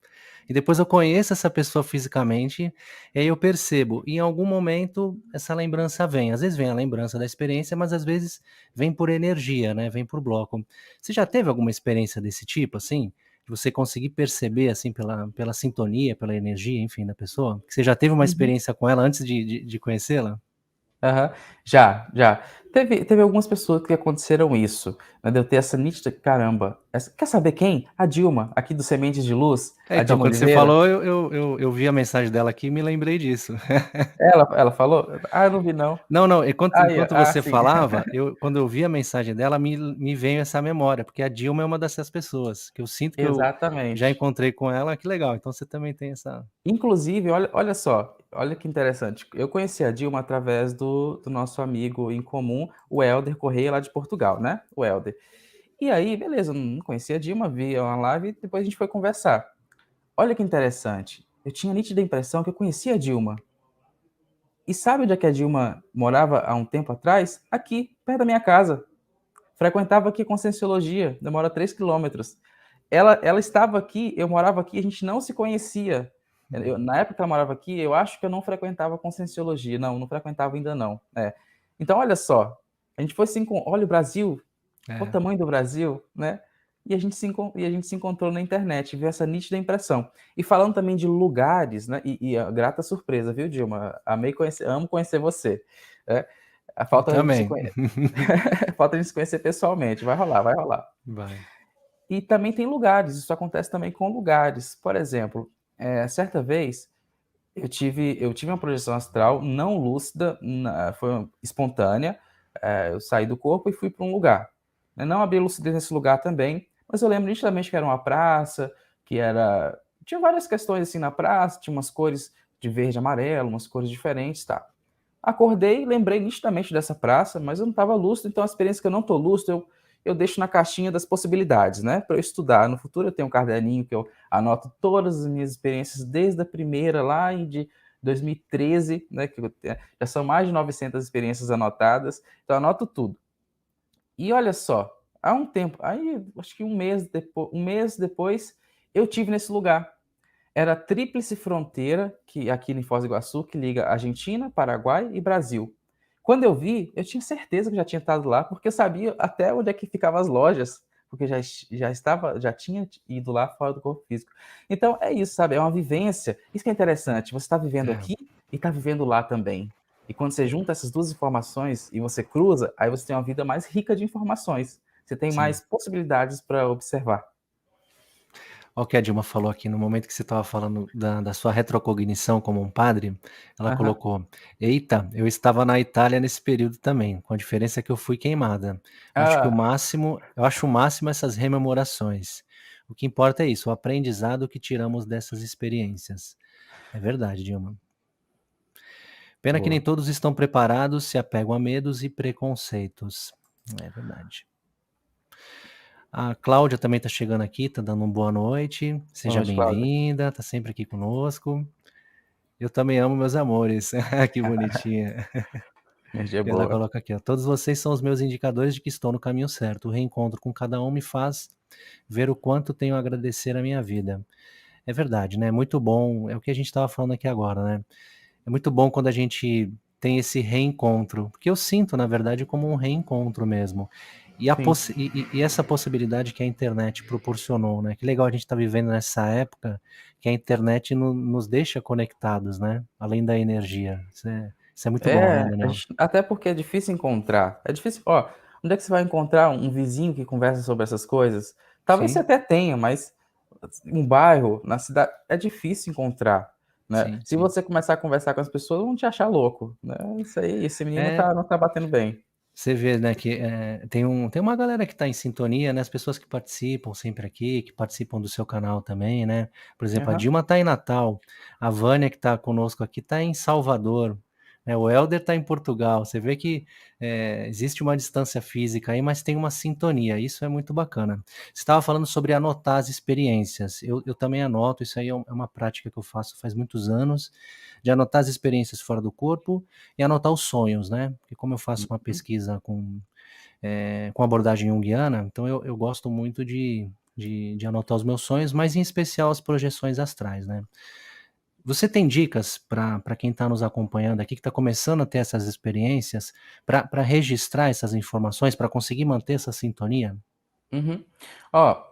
E depois eu conheço essa pessoa fisicamente, e aí eu percebo, em algum momento essa lembrança vem. Às vezes vem a lembrança da experiência, mas às vezes vem por energia, né? Vem por bloco. Você já teve alguma experiência desse tipo, assim? De você conseguir perceber, assim, pela sintonia, pela energia, enfim, da pessoa? Que você já teve uma Uhum. experiência com ela antes de conhecê-la? Aham. Já. Teve algumas pessoas que aconteceram isso, né, de eu ter essa nítida caramba, quer saber quem? A Dilma, aqui do Sementes de Luz, É, a então, Dilma quando você Oliveira. falou, eu vi a mensagem dela aqui e me lembrei disso. Ela falou? Ah, eu não vi não. Não, enquanto você Sim. falava, quando eu vi a mensagem dela, me veio essa memória, porque a Dilma é uma dessas pessoas, que eu sinto que eu já Exatamente. encontrei com ela, que legal, então você também tem essa. Inclusive, olha só, olha que interessante, eu conheci a Dilma através do nosso amigo em comum, o Helder Correia, lá de Portugal, né, o Helder. E aí, beleza, eu não conhecia a Dilma, vi uma live e depois a gente foi conversar. Olha que interessante, eu tinha a nítida impressão que eu conhecia a Dilma. E sabe onde é que a Dilma morava há um tempo atrás? Aqui, perto da minha casa. Frequentava aqui Conscienciologia, demora 3 quilômetros. Ela estava aqui, eu morava aqui, a gente não se conhecia. Na época que ela morava aqui, eu acho que eu não frequentava Conscienciologia. Não frequentava ainda não. É. Então, olha só, a gente foi se olha o Brasil, olha o É, tamanho do Brasil, né? E a gente se encontrou na internet, viu essa nítida impressão. E falando também de lugares, né? E a grata surpresa, viu, Dilma? Amo conhecer você. É. A eu falta a gente se também. conhecer. Falta a gente se conhecer pessoalmente. Vai rolar, vai rolar. Vai. E também tem lugares, isso acontece também com lugares. Por exemplo, certa vez eu tive uma projeção astral não lúcida, foi espontânea. Eu saí do corpo e fui para um lugar. Eu não abri lucidez nesse lugar também, mas eu lembro nitidamente que era uma praça, que era. Tinha várias questões assim na praça, tinha umas cores de verde e amarelo, umas cores diferentes, tá? Acordei, lembrei nitidamente dessa praça, mas eu não estava lúcido, então a experiência que eu não estou lúcido, eu deixo na caixinha das possibilidades, né? Para eu estudar. No futuro eu tenho um caderninho que eu anoto todas as minhas experiências, desde a primeira lá de 2013, né? Já são mais de 900 experiências anotadas, então eu anoto tudo. E olha só, há um tempo, aí acho que um mês depois, eu tive nesse lugar. Era a tríplice fronteira, que aqui em Foz do Iguaçu, que liga Argentina, Paraguai e Brasil. Quando eu vi, eu tinha certeza que já tinha estado lá, porque eu sabia até onde é que ficavam as lojas, porque já tinha ido lá fora do corpo físico. Então é isso, sabe? É uma vivência. Isso que é interessante. Você está vivendo É, aqui e está vivendo lá também. E quando você junta essas duas informações e você cruza, aí você tem uma vida mais rica de informações. Você tem sim. mais possibilidades para observar. Olha o que a Dilma falou aqui, no momento que você estava falando da sua retrocognição como um padre, ela Aham. colocou: "Eita, eu estava na Itália nesse período também, com a diferença que eu fui queimada. Ah, Eu acho o máximo essas rememorações. O que importa é isso, o aprendizado que tiramos dessas experiências". É verdade, Dilma. Pena que nem boa. todos estão preparados, se apegam a medos e preconceitos. É verdade. A Cláudia também está chegando aqui, está dando uma boa noite. Boa Seja noite, Cláudia. bem-vinda, está sempre aqui conosco. Eu também amo meus amores. Que bonitinha. Energia Ela boa. coloca aqui, ó: "Todos vocês são os meus indicadores de que estou no caminho certo. O reencontro com cada um me faz ver o quanto tenho a agradecer à minha vida". É verdade, né, muito bom, é o que a gente estava falando aqui agora, né. É muito bom quando a gente tem esse reencontro, porque eu sinto, na verdade, como um reencontro mesmo. E a Sim. possi e essa possibilidade que a internet proporcionou, né, que legal a gente estar vivendo nessa época que a internet nos deixa conectados, né, além da energia. Isso é muito bom, né, É, Daniel? até porque é difícil encontrar. É difícil, ó, onde é que você vai encontrar um vizinho que conversa sobre essas coisas? Talvez você Sim, até tenha, mas um bairro, na cidade, é difícil encontrar, né. sim, Se sim. você começar a conversar com as pessoas, vão te achar louco, né. Isso aí, esse menino É, não tá batendo bem. você vê, né, que, tem uma galera que está em sintonia, né, as pessoas que participam sempre aqui, que participam do seu canal também, né. Por exemplo, a Aham. Dilma está em Natal, a Vânia que está conosco aqui está em Salvador, né, o Helder está em Portugal. Você vê que, existe uma distância física aí, mas tem uma sintonia, isso é muito bacana. Você estava falando sobre anotar as experiências, eu também anoto, isso aí é uma prática que eu faço faz muitos anos, de anotar as experiências fora do corpo e anotar os sonhos, né, porque como eu faço uma Uhum. pesquisa com abordagem junguiana, então eu gosto muito de anotar os meus sonhos, mas em especial as projeções astrais, né. Você tem dicas para quem está nos acompanhando aqui, que está começando a ter essas experiências, para registrar essas informações, para conseguir manter essa sintonia? Uhum. Ó,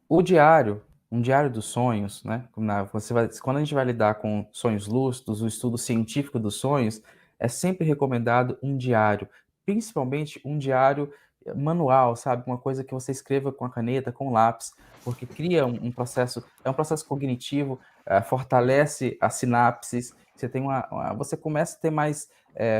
o diário, um diário dos sonhos, né, quando a gente vai lidar com sonhos lúcidos, o estudo científico dos sonhos, é sempre recomendado um diário, principalmente um diário manual, sabe, uma coisa que você escreva com a caneta, com lápis, porque cria um processo, é um processo cognitivo, fortalece as sinapses, você começa a ter mais,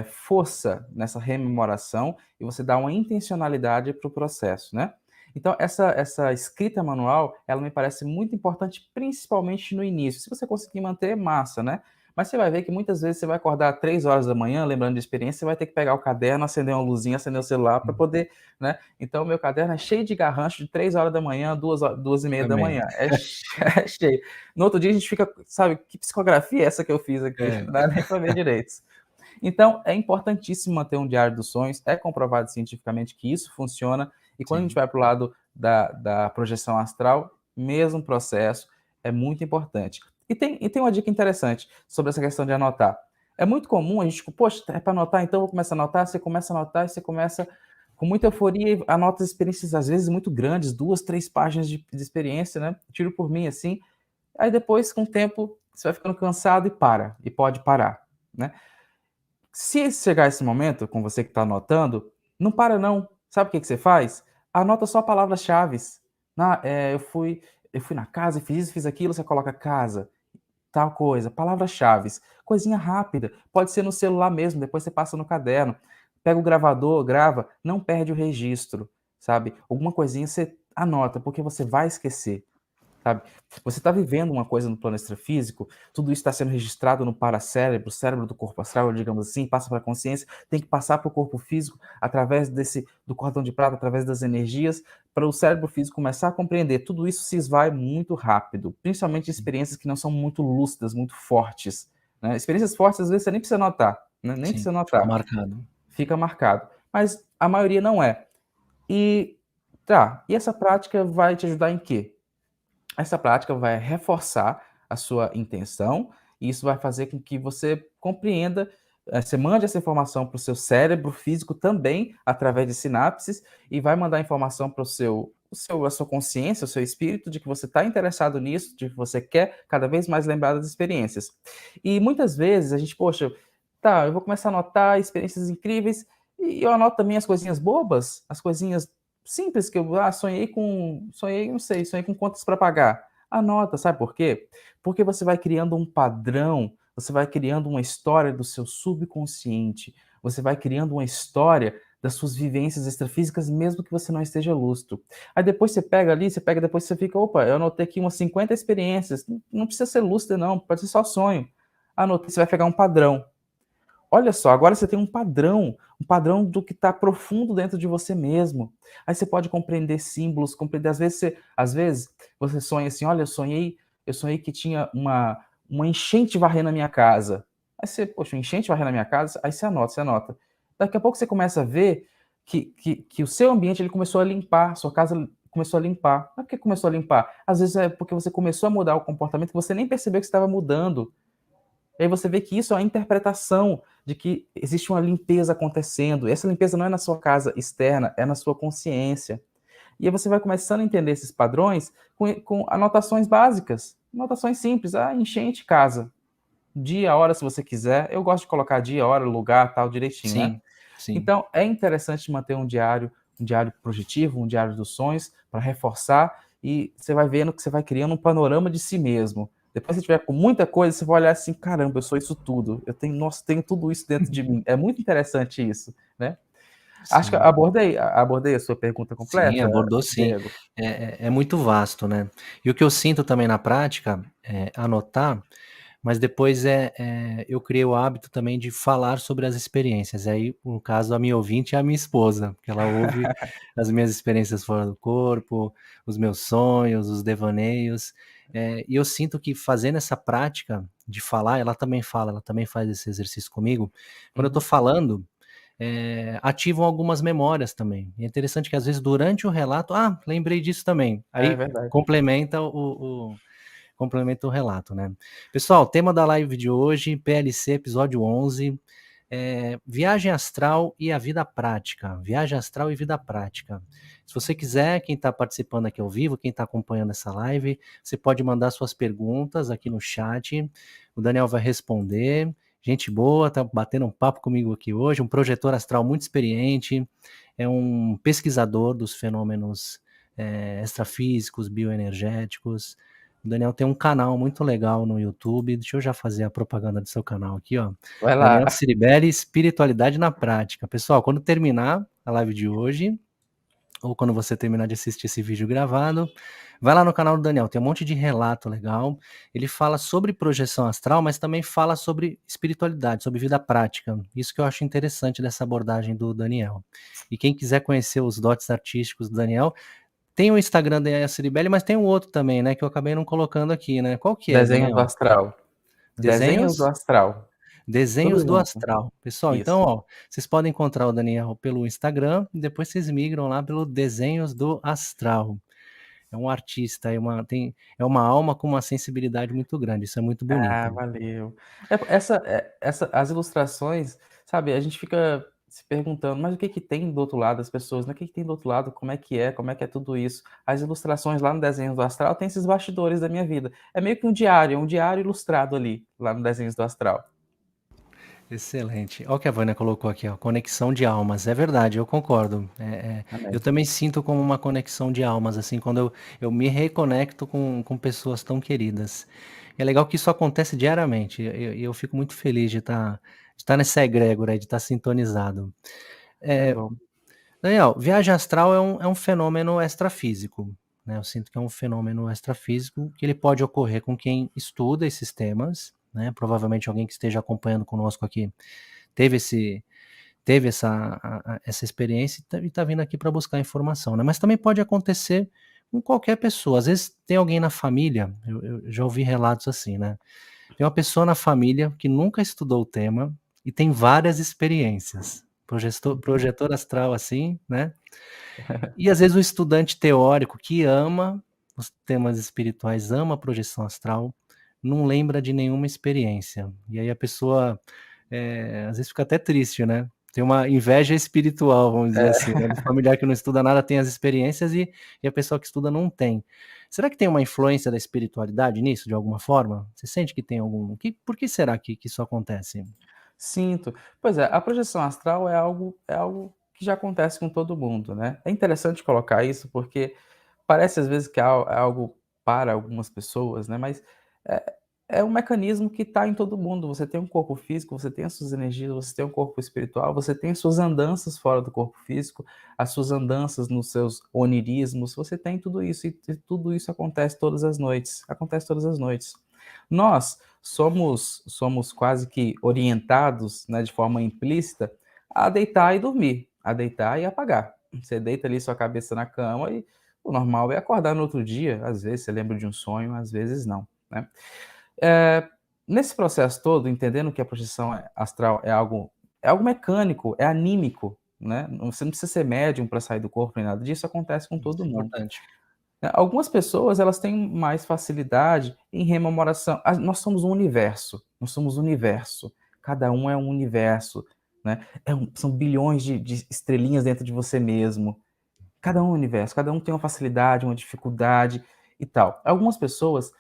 força nessa rememoração e você dá uma intencionalidade para o processo, né. Então essa escrita manual, ela me parece muito importante, principalmente no início. Se você conseguir manter, massa, né. Mas você vai ver que muitas vezes você vai acordar 3 horas da manhã, lembrando de experiência, você vai ter que pegar o caderno, acender uma luzinha, acender o celular para Uhum. poder, né. Então o meu caderno é cheio de garrancho de 3 horas da manhã, 2h30 da Também. manhã, é cheio. No outro dia a gente fica, sabe: "Que psicografia é essa que eu fiz aqui?" É, Não dá nem para ver direito. Então, é importantíssimo manter um diário dos sonhos, é comprovado cientificamente que isso funciona, e quando a gente sim, vai para o lado da projeção astral, mesmo processo, é muito importante. E tem uma dica interessante sobre essa questão de anotar. É muito comum a gente, tipo, poxa, é para anotar, então eu vou começar a anotar, você começa a anotar e você começa com muita euforia e anota experiências, às vezes, muito grandes, 2, 3 páginas de experiência, né? Tiro por mim, assim. Aí depois, com o tempo, você vai ficando cansado e para, e pode parar, né? Se chegar esse momento, com você que está anotando, não para não. Sabe o que que você faz? Anota só palavras-chaves. Eu fui na casa e fiz isso, fiz aquilo, você coloca casa, tal coisa, palavras-chaves, coisinha rápida, pode ser no celular mesmo, depois você passa no caderno. Pega o gravador, grava, não perde o registro, sabe. Alguma coisinha você anota, porque você vai esquecer. sabe? Você está vivendo uma coisa no plano extrafísico, tudo isso está sendo registrado no paracérebro, cérebro do corpo astral, digamos assim, passa para a consciência, tem que passar para o corpo físico através do cordão de prata, através das energias, para o cérebro físico começar a compreender. Tudo isso se esvai muito rápido, principalmente experiências que não são muito lúcidas, muito fortes, né? Experiências fortes, às vezes, você nem precisa notar, né? Nem Sim, precisa fica notar, marcado. fica marcado. Mas a maioria não é. E tá, e essa prática vai te ajudar em quê? Essa prática vai reforçar a sua intenção, e isso vai fazer com que você compreenda, você mande essa informação para o seu cérebro físico também, através de sinapses, e vai mandar informação para a sua consciência, o seu espírito, de que você está interessado nisso, de que você quer cada vez mais lembrar das experiências. E muitas vezes a gente, poxa, tá, eu vou começar a anotar experiências incríveis, e eu anoto também as coisinhas bobas, as coisinhas simples que eu sonhei, não sei, sonhei com contas para pagar. Anota, sabe por quê? Porque você vai criando um padrão, você vai criando uma história do seu subconsciente, você vai criando uma história das suas vivências extrafísicas, mesmo que você não esteja lúcido. Aí depois você pega ali, você pega depois você fica, opa, eu anotei aqui umas 50 experiências, não precisa ser lúcido não, pode ser só sonho. Anotei, você vai pegar um padrão. Olha só, agora você tem um padrão do que está profundo dentro de você mesmo. Aí você pode compreender símbolos, compreender, às vezes você sonha assim, olha, eu sonhei que tinha uma enchente varrendo a minha casa. Aí você, poxa, uma enchente varrendo a minha casa, aí você anota, você anota. Daqui a pouco você começa a ver que o seu ambiente ele começou a limpar, sua casa começou a limpar. Não é porque começou a limpar, às vezes é porque você começou a mudar o comportamento que você nem percebeu que estava mudando. E aí você vê que isso é uma interpretação de que existe uma limpeza acontecendo. E essa limpeza não é na sua casa externa, é na sua consciência. E aí você vai começando a entender esses padrões com anotações básicas, anotações simples. Ah, enchente casa. Dia, hora, se você quiser. Eu gosto de colocar dia, hora, lugar, tal, direitinho, né? Sim, sim. Então, é interessante manter um diário projetivo, um diário dos sonhos, para reforçar, e você vai vendo que você vai criando um panorama de si mesmo. Depois, se tiver com muita coisa, você vai olhar assim, caramba, eu sou isso tudo. Eu tenho, nossa, tenho tudo isso dentro de mim. É muito interessante isso, né? Acho que Sim. abordei a sua pergunta Sim, completa, abordou sim. Diego. É muito vasto, né. E o que eu sinto também na prática é anotar, mas depois eu criei o hábito também de falar sobre as experiências. Aí, no caso, a minha ouvinte é a minha esposa, porque ela ouve as minhas experiências fora do corpo, os meus sonhos, os devaneios. E eu sinto que fazendo essa prática de falar, ela também fala, ela também faz esse exercício comigo. Quando eu tô Uhum. falando, ativam algumas memórias também. E é interessante que às vezes durante o relato, lembrei disso também. É Aí verdade. complementa o relato, né. Pessoal, tema da live de hoje, PLC episódio 11, viagem astral e a vida prática. Viagem astral e vida prática. Se você quiser, quem está participando aqui ao vivo, quem está acompanhando essa live, você pode mandar suas perguntas aqui no chat, o Daniel vai responder. Gente boa, tá batendo um papo comigo aqui hoje, um projetor astral muito experiente, é um pesquisador dos fenômenos, extrafísicos, bioenergéticos. O Daniel tem um canal muito legal no YouTube, deixa eu já fazer a propaganda do seu canal aqui, ó. Vai lá. Daniel Ciribelli, Espiritualidade na Prática. Pessoal, quando terminar a live de hoje, ou quando você terminar de assistir esse vídeo gravado, vai lá no canal do Daniel, tem um monte de relato legal. Ele fala sobre projeção astral, mas também fala sobre espiritualidade, sobre vida prática. Isso que eu acho interessante dessa abordagem do Daniel. E quem quiser conhecer os dotes artísticos do Daniel, tem o Instagram da Ciribelli, mas tem um outro também, né, que eu acabei não colocando aqui, né. Qual que é, Desenhos do Daniel? astral. Desenhos do Desenhos? astral. Desenhos Tudo do junto. Astral. Pessoal, então, Isso. ó, vocês podem encontrar o Daniel pelo Instagram e depois vocês migram lá pelo Desenhos do Astral. É um artista, é uma alma com uma sensibilidade muito grande, isso é muito Ah, bonito. valeu. As ilustrações, sabe, a gente fica se perguntando: "Mas o que que tem do outro lado das pessoas, né, o que que tem do outro lado, como é que é tudo isso?". As ilustrações lá no Desenhos do Astral tem esses bastidores da minha vida. É meio que um diário ilustrado ali, lá no Desenhos do Astral. Excelente. Olha o que a Vânia colocou aqui, ó, conexão de almas. É verdade, eu concordo. Eu Amém. também sinto como uma conexão de almas, assim, quando eu me reconecto com pessoas tão queridas. É legal que isso acontece diariamente, e eu fico muito feliz de estar nessa egrégora, de estar sintonizado. É Eh, bom. Daniel, viagem astral é um fenômeno extrafísico. né? Eu sinto que é um fenômeno extrafísico que ele pode ocorrer com quem estuda esses temas, né? Provavelmente alguém que esteja acompanhando conosco aqui teve essa experiência e está vindo aqui para buscar informação, né? Mas também pode acontecer com qualquer pessoa. Às vezes tem alguém na família, eu já ouvi relatos assim, né? Tem uma pessoa na família que nunca estudou o tema e tem várias experiências. Projetor astral assim, né? E às vezes o estudante teórico que ama os temas espirituais, ama a projeção astral, não lembra de nenhuma experiência. E aí a pessoa, às vezes fica até triste, né? Tem uma inveja espiritual, vamos dizer assim, né? Do familiar que não estuda nada tem as experiências e a pessoa que estuda não tem. Será que tem uma influência da espiritualidade nisso, de alguma forma? Você sente que tem algum... Por que será que isso acontece? Sinto. Pois é, a projeção astral é algo que já acontece com todo mundo, né. É interessante colocar isso, porque parece às vezes que é algo para algumas pessoas, né, mas é é um mecanismo que está em todo mundo. Você tem um corpo físico, você tem as suas energias, você tem um corpo espiritual, você tem as suas andanças fora do corpo físico, as suas andanças nos seus onirismos, você tem tudo isso e tudo isso acontece todas as noites. Nós somos quase que orientados, né, de forma implícita, a deitar e dormir, a deitar e apagar. Você deita ali sua cabeça na cama e o normal é acordar no outro dia, às vezes você lembra de um sonho, às vezes não, né. Eh, Nesse processo todo, entendendo que a projeção astral é algo mecânico, é anímico, né, você não precisa ser médium para sair do corpo nem nada disso, acontece com Isso todo é mundo. importante. Algumas pessoas elas têm mais facilidade em rememoração. Nós somos um universo, nós somos um universo. Cada um é um universo, né. São bilhões de estrelinhas dentro de você mesmo. Cada um é um universo, cada um tem uma facilidade, uma dificuldade e tal. Algumas pessoas,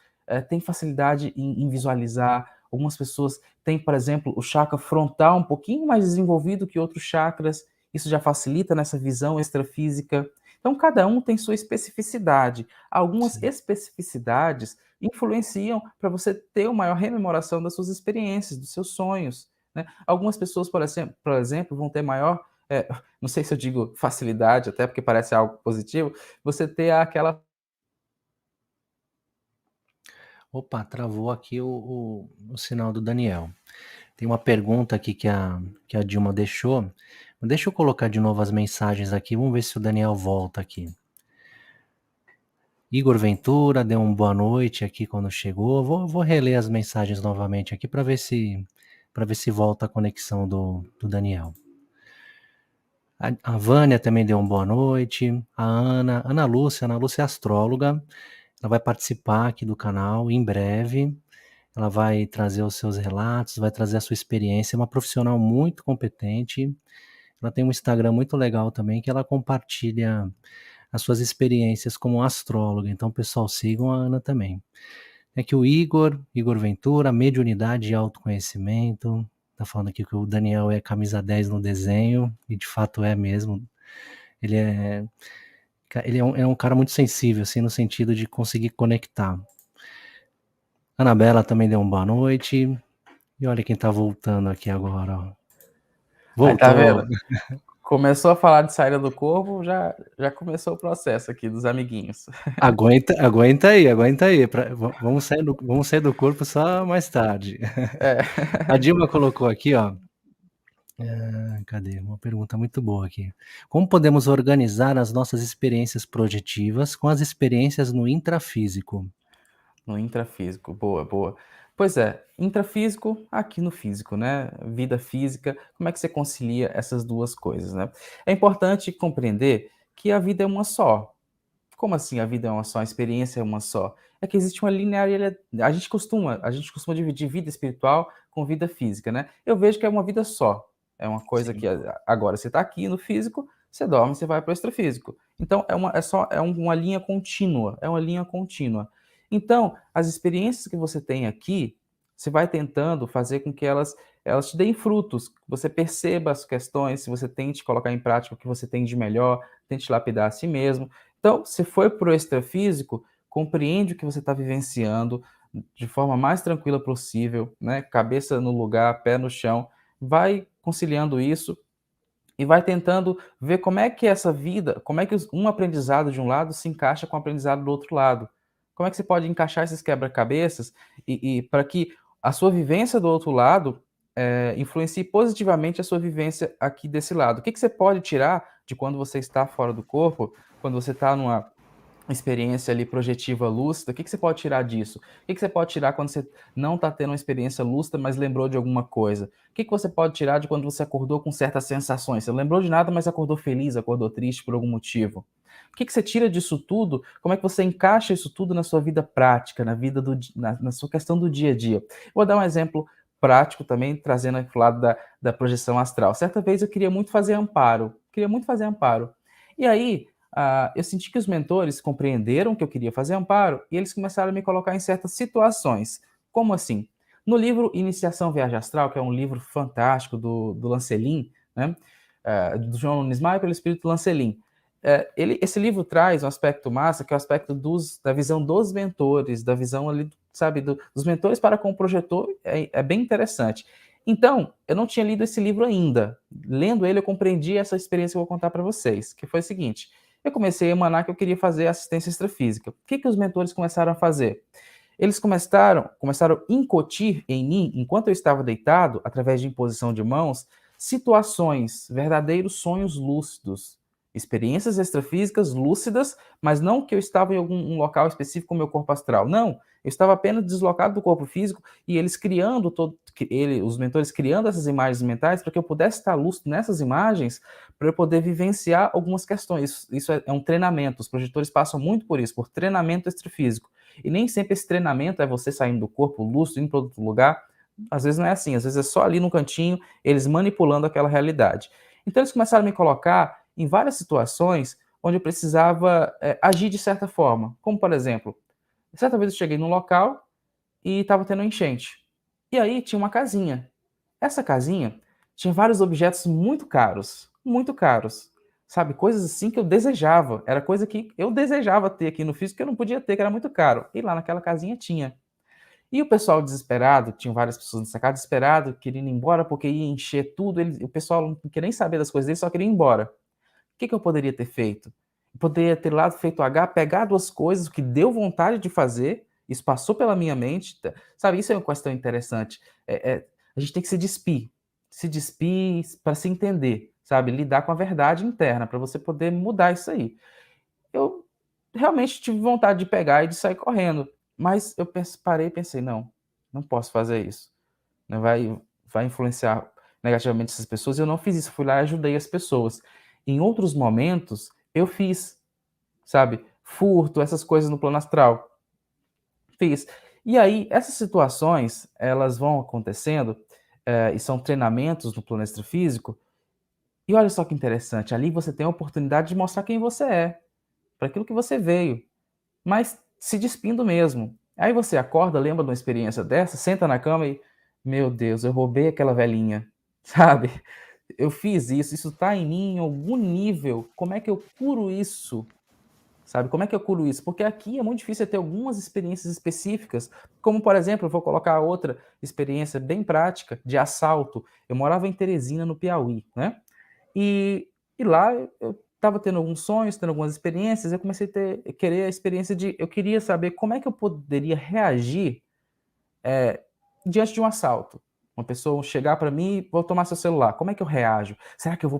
têm facilidade em visualizar, algumas pessoas têm, por exemplo, o chakra frontal um pouquinho mais desenvolvido que outros chakras, isso já facilita nessa visão extrafísica. Então cada um tem sua especificidade. Algumas Sim. especificidades influenciam para você ter uma maior rememoração das suas experiências, dos seus sonhos, né. Algumas pessoas, por exemplo, vão ter maior, não sei se eu digo facilidade, até porque parece algo positivo, você ter aquela. Opa, travou aqui o sinal do Daniel. Tem uma pergunta aqui que a Dilma deixou. Deixa eu colocar de novo as mensagens aqui. Vamos ver se o Daniel volta aqui. Igor Ventura deu uma boa noite aqui quando chegou. Vou reler as mensagens novamente aqui para ver se volta a conexão do Daniel. A Vânia também deu uma boa noite. A Ana Lúcia é astróloga. Ela vai participar aqui do canal em breve. Ela vai trazer os seus relatos, vai trazer a sua experiência. É uma profissional muito competente. Ela tem um Instagram muito legal também, que ela compartilha as suas experiências como astróloga. Então, pessoal, sigam a Ana também. É que o Igor Ventura, mediunidade e autoconhecimento. Tá falando aqui que o Daniel é camisa 10 no desenho, e de fato é mesmo. Ele é um cara muito sensível, assim, no sentido de conseguir conectar. Anabela também deu uma boa noite. E olha quem tá voltando aqui agora, ó. Aí tá vendo? Voltou. Começou a falar de saída do corpo, já começou o processo aqui dos amiguinhos. Aguenta aí. Vamos sair do corpo só mais tarde. É. A Dilma colocou aqui, ó. Cadê? Uma pergunta muito boa aqui. Como podemos organizar as nossas experiências projetivas com as experiências no intrafísico? No intrafísico, boa, boa. Pois é, intrafísico, aqui no físico, né, vida física, como é que você concilia essas 2 coisas, né? É importante compreender que a vida é uma só. Como assim a vida é uma só, a experiência é uma só? É que existe uma linearidade. A gente costuma dividir vida espiritual com vida física, né. Eu vejo que é uma vida só, é uma coisa Sim. que agora você está aqui no físico, você dorme, você vai para o extrafísico. Então é uma linha contínua, é uma linha contínua. Então, as experiências que você tem aqui, você vai tentando fazer com que elas te deem frutos, que você perceba as questões, se você tente colocar em prática o que você tem de melhor, tente lapidar a si mesmo. Então, se foi para o extrafísico, compreende o que você está vivenciando de forma mais tranquila possível, né? Cabeça no lugar, pé no chão, vai conciliando isso e vai tentando ver como é que essa vida, como é que um aprendizado de um lado se encaixa com o aprendizado do outro lado. Como é que você pode encaixar esses quebra-cabeças e para que a sua vivência do outro lado influencie positivamente a sua vivência aqui desse lado. O que, que você pode tirar de quando você está fora do corpo, quando você está numa experiência ali projetiva lúcida, o que que você pode tirar disso? O que que você pode tirar quando você não está tendo uma experiência lúcida, mas lembrou de alguma coisa? O que que você pode tirar de quando você acordou com certas sensações? Você não lembrou de nada, mas acordou feliz, acordou triste por algum motivo. O que que você tira disso tudo? Como é que você encaixa isso tudo na sua vida prática, na vida na sua questão do dia a dia? Vou dar um exemplo prático também, trazendo aqui o lado da projeção astral. Certa vez eu queria muito fazer amparo, queria muito fazer amparo. E aí, eu senti que os mentores compreenderam que eu queria fazer amparo e eles começaram a me colocar em certas situações. Como assim? No livro Iniciação Viagem Astral, que é um livro fantástico do Lancelin, né, do João Nunes Maia pelo espírito Lancelin, esse livro traz um aspecto massa, que é o aspecto da visão dos mentores, da visão ali, sabe, dos mentores para com o projetor, é bem interessante. Então, eu não tinha lido esse livro ainda. Lendo ele, eu compreendi essa experiência que eu vou contar para vocês, que foi o seguinte: eu comecei a emanar que eu queria fazer assistência extrafísica. O que os mentores começaram a fazer? Eles começaram a incutir em mim, enquanto eu estava deitado, através de imposição de mãos, situações, verdadeiros sonhos lúcidos, experiências extrafísicas lúcidas, mas não que eu estava em algum local específico com o meu corpo astral. Não, eu estava apenas deslocado do corpo físico e eles criando os mentores criando essas imagens mentais para que eu pudesse estar lúcido nessas imagens, para eu poder vivenciar algumas questões. Isso é um treinamento. Os projetores passam muito por isso, por treinamento extrafísico. E nem sempre esse treinamento é você saindo do corpo lúcido, indo para outro lugar. Às vezes não é assim, às vezes é só ali no cantinho, eles manipulando aquela realidade. Então eles começaram a me colocar em várias situações onde eu precisava agir de certa forma. Como, por exemplo, certa vez eu cheguei num local e estava tendo enchente. E aí tinha uma casinha. Essa casinha tinha vários objetos muito caros, muito caros. Sabe, coisas assim que eu desejava. Era coisa que eu desejava ter aqui no físico que eu não podia ter, que era muito caro. E lá naquela casinha tinha. E o pessoal desesperado, tinham várias pessoas nessa casa, desesperado, querendo ir embora porque ia encher tudo. O pessoal não queria nem saber das coisas deles, só queria ir embora. O que eu poderia ter feito? Eu poderia ter lá feito H, pegado as coisas, o que deu vontade de fazer, isso passou pela minha mente, sabe? Isso é uma questão interessante. A gente tem que se despir para se entender, sabe? Lidar com a verdade interna, para você poder mudar isso aí. Eu realmente tive vontade de pegar e de sair correndo, mas eu parei e pensei, não, não posso fazer isso. Né? Vai influenciar negativamente essas pessoas. Eu não fiz isso, fui lá e ajudei as pessoas. Em outros momentos, eu fiz, sabe, furto, essas coisas no plano astral. Fiz. E aí, essas situações, elas vão acontecendo, e são treinamentos no plano extrafísico, e olha só que interessante, ali você tem a oportunidade de mostrar quem você é, para aquilo que você veio, mas se despindo mesmo. Aí você acorda, lembra de uma experiência dessa, senta na cama e, meu Deus, eu roubei aquela velhinha, sabe? Eu fiz isso está em mim em algum nível. Como é que eu curo isso? Sabe? Como é que eu curo isso? Porque aqui é muito difícil ter algumas experiências específicas, como por exemplo, eu vou colocar outra experiência bem prática de assalto. Eu morava em Teresina, no Piauí, né? E, e lá eu estava tendo alguns sonhos, tendo algumas experiências, eu comecei querer a experiência de, eu queria saber como é que eu poderia reagir diante de um assalto. Uma pessoa chegar para mim e vou tomar seu celular. Como é que eu reajo? Será que eu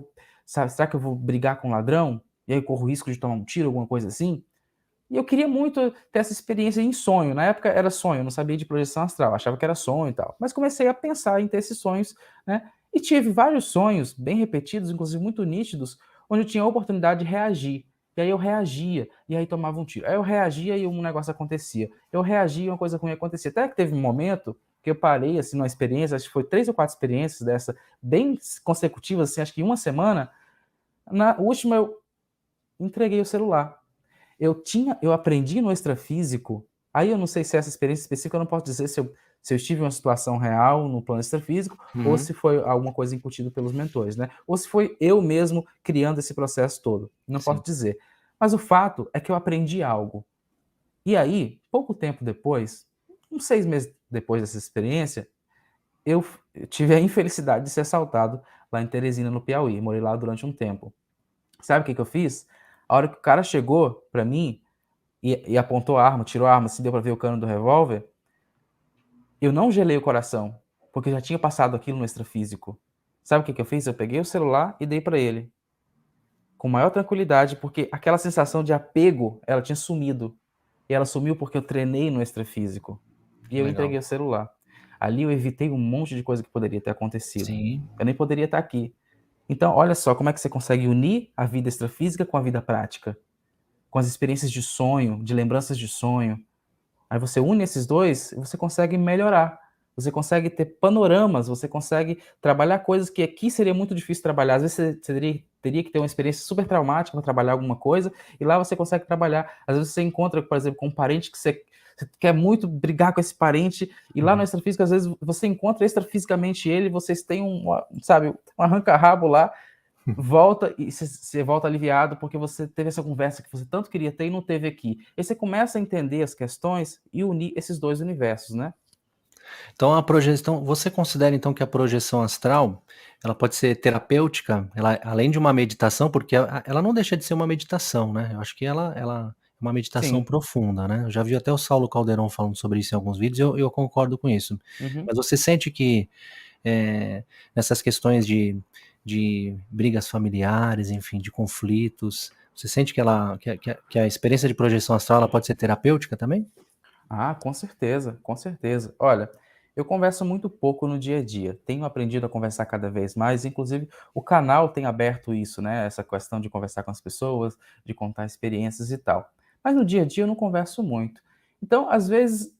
vou brigar com um ladrão? E aí eu corro o risco de tomar um tiro, alguma coisa assim? E eu queria muito ter essa experiência em sonho. Na época era sonho, eu não sabia de projeção astral, achava que era sonho e tal. Mas comecei a pensar em ter esses sonhos, né? E tive vários sonhos, bem repetidos, inclusive muito nítidos, onde eu tinha a oportunidade de reagir. E aí eu reagia, e aí tomava um tiro. Aí eu reagia e um negócio acontecia. Eu reagia e uma coisa ruim acontecia. Até que teve um momento que eu parei, assim, numa experiência, acho que foi 3 ou 4 experiências dessa, bem consecutivas, assim, acho que em uma semana. Na última eu entreguei o celular. Eu aprendi no extrafísico, aí eu não sei se essa experiência específica, eu não posso dizer se eu estive em uma situação real no plano extrafísico, ou Uhum. se foi alguma coisa incutida pelos mentores, né? Ou se foi eu mesmo criando esse processo todo. Não posso Sim. dizer. Mas o fato é que eu aprendi algo. E aí, pouco tempo depois, uns 6 meses depois dessa experiência, eu tive a infelicidade de ser assaltado lá em Teresina, no Piauí. Morei lá durante um tempo. Sabe o que que eu fiz? A hora que o cara chegou pra mim e apontou a arma, tirou a arma, assim, deu pra ver o cano do revólver, eu não gelei o coração, porque já tinha passado aquilo no extrafísico. Sabe o que que eu fiz? Eu peguei o celular e dei pra ele, com maior tranquilidade, porque aquela sensação de apego, ela tinha sumido. E ela sumiu porque eu treinei no extrafísico. E eu Legal. entreguei o celular. Ali eu evitei um monte de coisa que poderia ter acontecido. Sim, Eu nem poderia estar aqui. Então, olha só como é que você consegue unir a vida extrafísica com a vida prática, com as experiências de sonho, de lembranças de sonho. Aí você une esses dois e você consegue melhorar. Você consegue ter panoramas, você consegue trabalhar coisas que aqui seria muito difícil trabalhar. Às vezes você teria que ter uma experiência super traumática para trabalhar alguma coisa, e lá você consegue trabalhar. Às vezes você encontra, por exemplo, com um parente que você quer muito brigar com esse parente, e lá no uhum. extrafísico, às vezes você encontra extrafisicamente ele, vocês têm sabe, um arranca-rabo lá, volta e você volta aliviado porque você teve essa conversa que você tanto queria ter e não teve aqui. Aí você começa a entender as questões e unir esses 2 universos, né. Então a projeção, você considera então que a projeção astral, ela pode ser terapêutica? Ela, além de uma meditação, porque ela não deixa de ser uma meditação, né, eu acho que ela é uma meditação Sim. profunda, né, eu já vi até o Saulo Caldeirão falando sobre isso em alguns vídeos, eu concordo com isso. Uhum. Mas você sente que, nessas questões de brigas familiares, enfim, de conflitos, você sente que ela que a experiência de projeção astral, ela pode ser terapêutica também? Ah, com certeza, com certeza. Olha, eu converso muito pouco no dia a dia, tenho aprendido a conversar cada vez mais, inclusive o canal tem aberto isso, né, essa questão de conversar com as pessoas, de contar experiências e tal. Mas no dia a dia eu não converso muito. Então, às vezes